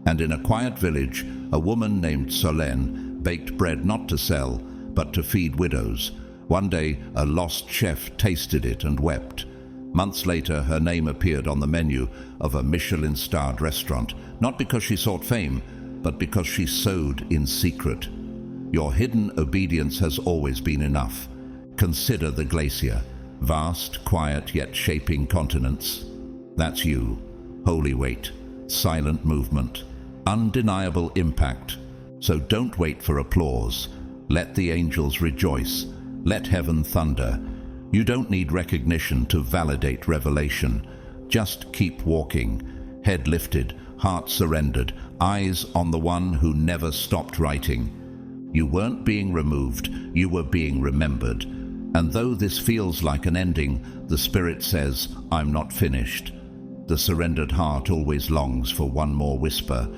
And in a quiet village, a woman named Solène baked bread not to sell, but to feed widows. One day, a lost chef tasted it and wept. Months later, her name appeared on the menu of a Michelin-starred restaurant, not because she sought fame, but because she sowed in secret. Your hidden obedience has always been enough. Consider the glacier, vast, quiet, yet shaping continents. That's you. Holy weight, silent movement, undeniable impact. So don't wait for applause. Let the angels rejoice. Let heaven thunder. You don't need recognition to validate revelation. Just keep walking, head lifted, heart surrendered, eyes on the one who never stopped writing. You weren't being removed, you were being remembered. And though this feels like an ending, the Spirit says, I'm not finished. The surrendered heart always longs for one more whisper.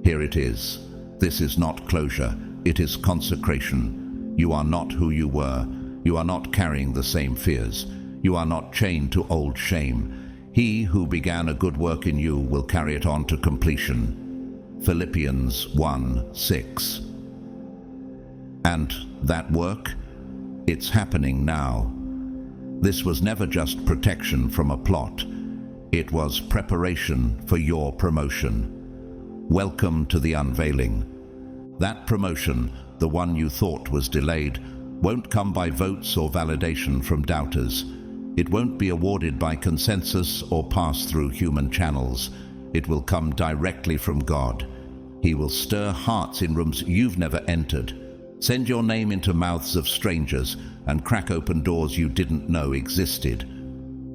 Here it is. This is not closure, it is consecration. You are not who you were. You are not carrying the same fears. You are not chained to old shame. He who began a good work in you will carry it on to completion. Philippians 1:6. And that work? It's happening now. This was never just protection from a plot. It was preparation for your promotion. Welcome to the unveiling. That promotion, the one you thought was delayed, won't come by votes or validation from doubters. It won't be awarded by consensus or pass through human channels. It will come directly from God. He will stir hearts in rooms you've never entered, send your name into mouths of strangers, and crack open doors you didn't know existed.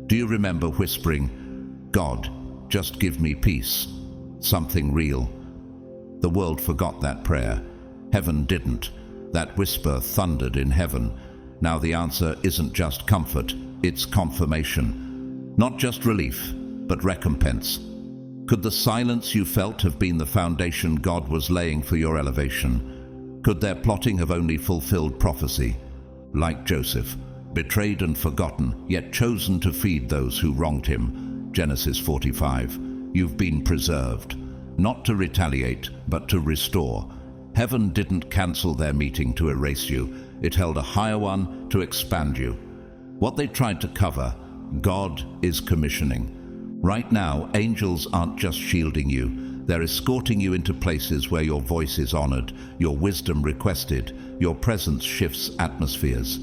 Do you remember whispering, God, just give me peace, something real? The world forgot that prayer. Heaven didn't. That whisper thundered in heaven. Now the answer isn't just comfort, it's confirmation. Not just relief, but recompense. Could the silence you felt have been the foundation God was laying for your elevation? Could their plotting have only fulfilled prophecy? Like Joseph, betrayed and forgotten, yet chosen to feed those who wronged him. Genesis 45. You've been preserved, not to retaliate, but to restore. Heaven didn't cancel their meeting to erase you. It held a higher one to expand you. What they tried to cover, God is commissioning. Right now, angels aren't just shielding you. They're escorting you into places where your voice is honored, your wisdom requested, your presence shifts atmospheres.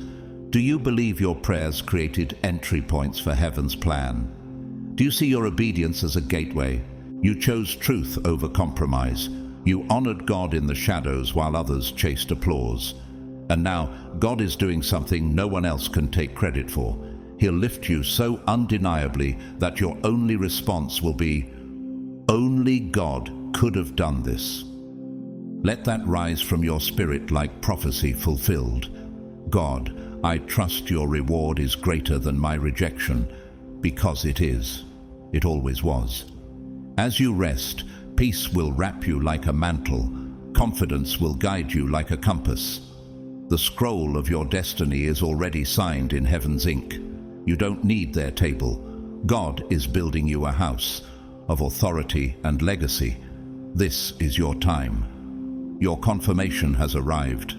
Do you believe your prayers created entry points for heaven's plan? Do you see your obedience as a gateway? You chose truth over compromise. You honored God in the shadows while others chased applause. And now, God is doing something no one else can take credit for. He'll lift you so undeniably that your only response will be, only God could have done this. Let that rise from your spirit like prophecy fulfilled. God, I trust your reward is greater than my rejection, because it is. It always was. As you rest, peace will wrap you like a mantle. Confidence will guide you like a compass. The scroll of your destiny is already signed in heaven's ink. You don't need their table. God is building you a house of authority and legacy. This is your time. Your confirmation has arrived.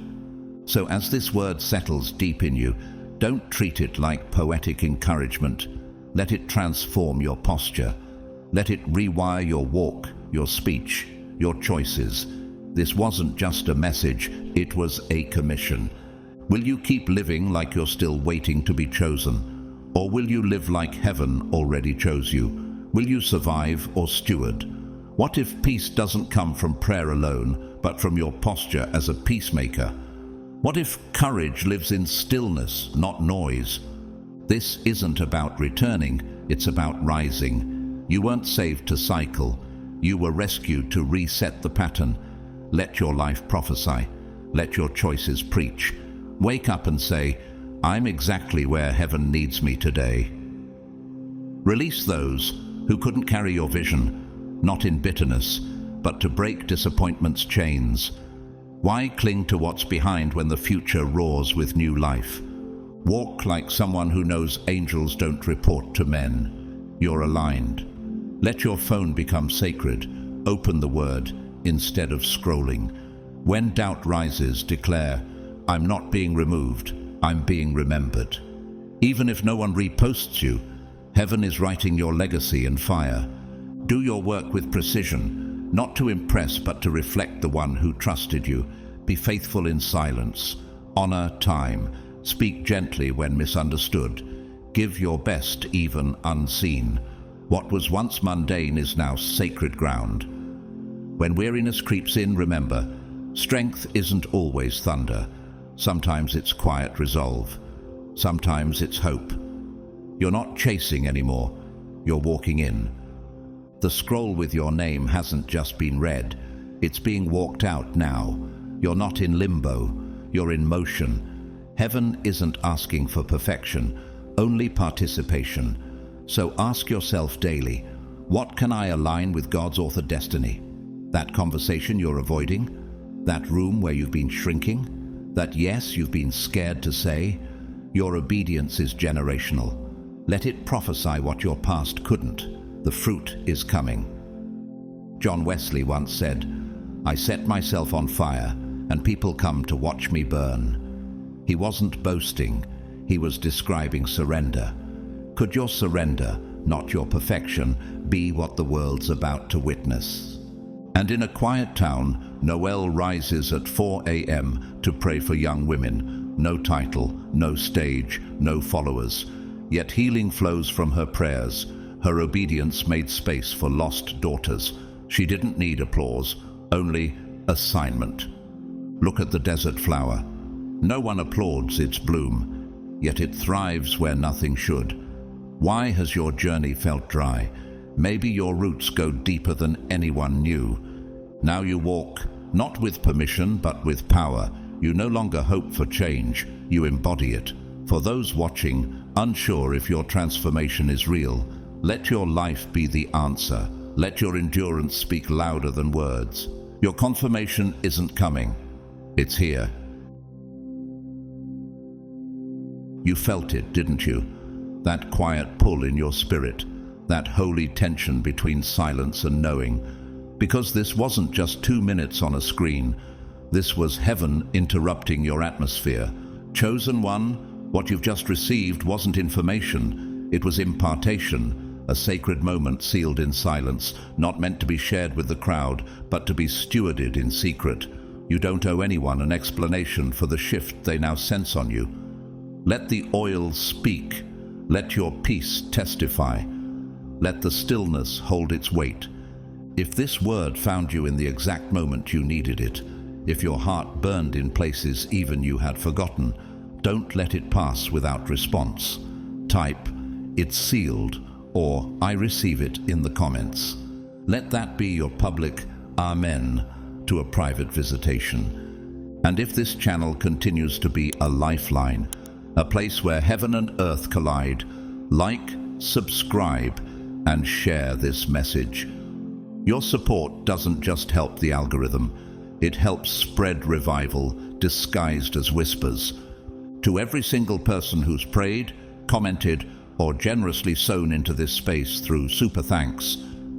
So as this word settles deep in you, don't treat it like poetic encouragement. Let it transform your posture. Let it rewire your walk, your speech, your choices. This wasn't just a message, it was a commission. Will you keep living like you're still waiting to be chosen? Or will you live like heaven already chose you? Will you survive or steward? What if peace doesn't come from prayer alone, but from your posture as a peacemaker? What if courage lives in stillness, not noise? This isn't about returning, it's about rising. You weren't saved to cycle. You were rescued to reset the pattern. Let your life prophesy. Let your choices preach. Wake up and say, I'm exactly where heaven needs me today. Release those who couldn't carry your vision, not in bitterness, but to break disappointment's chains. Why cling to what's behind when the future roars with new life? Walk like someone who knows angels don't report to men. you're aligned. Let your phone become sacred. Open the Word instead of scrolling. When doubt rises, declare, I'm not being removed, I'm being remembered. Even if no one reposts you, heaven is writing your legacy in fire. Do your work with precision, not to impress but to reflect the one who trusted you. Be faithful in silence. Honor time. Speak gently when misunderstood. Give your best even unseen. What was once mundane is now sacred ground. When weariness creeps in, remember, strength isn't always thunder. Sometimes it's quiet resolve. Sometimes it's hope. You're not chasing anymore. You're walking in. The scroll with your name hasn't just been read. It's being walked out now. You're not in limbo. You're in motion. Heaven isn't asking for perfection, only participation. So ask yourself daily, what can I align with God's author destiny? That conversation you're avoiding? That room where you've been shrinking? That yes you've been scared to say? Your obedience is generational. Let it prophesy what your past couldn't. The fruit is coming. John Wesley once said, I set myself on fire, and people come to watch me burn. He wasn't boasting, he was describing surrender. Could your surrender, not your perfection, be what the world's about to witness? And in a quiet town, Noelle rises at 4 a.m. to pray for young women. No title, no stage, no followers. Yet healing flows from her prayers. Her obedience made space for lost daughters. She didn't need applause, only assignment. Look at the desert flower. No one applauds its bloom, yet it thrives where nothing should. Why has your journey felt dry? Maybe your roots go deeper than anyone knew. Now you walk, not with permission, but with power. You no longer hope for change, you embody it. For those watching, unsure if your transformation is real, let your life be the answer. Let your endurance speak louder than words. Your confirmation isn't coming, it's here. You felt it, didn't you? That quiet pull in your spirit, that holy tension between silence and knowing. Because this wasn't just 2 minutes on a screen, this was heaven interrupting your atmosphere. Chosen one, what you've just received wasn't information, it was impartation, a sacred moment sealed in silence, not meant to be shared with the crowd, but to be stewarded in secret. You don't owe anyone an explanation for the shift they now sense on you. Let the oil speak. Let your peace testify. Let the stillness hold its weight. If this word found you in the exact moment you needed it, if your heart burned in places even you had forgotten, don't let it pass without response. Type, "It's sealed," or "I receive it" in the comments. Let that be your public Amen to a private visitation. And if this channel continues to be a lifeline, a place where heaven and earth collide, like, subscribe, and share this message. Your support doesn't just help the algorithm, it helps spread revival disguised as whispers. To every single person who's prayed, commented, or generously sown into this space through super thanks,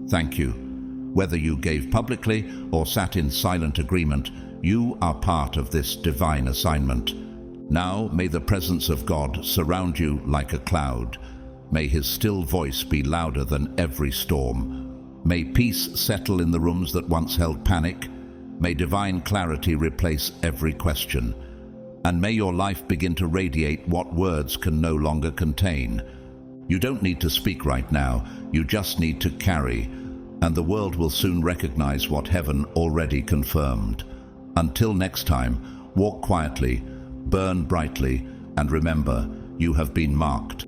thank you. Whether you gave publicly or sat in silent agreement, you are part of this divine assignment. Now may the presence of God surround you like a cloud. May His still voice be louder than every storm. May peace settle in the rooms that once held panic. May divine clarity replace every question. And may your life begin to radiate what words can no longer contain. You don't need to speak right now, you just need to carry, and the world will soon recognize what heaven already confirmed. Until next time, walk quietly, burn brightly, and remember, you have been marked.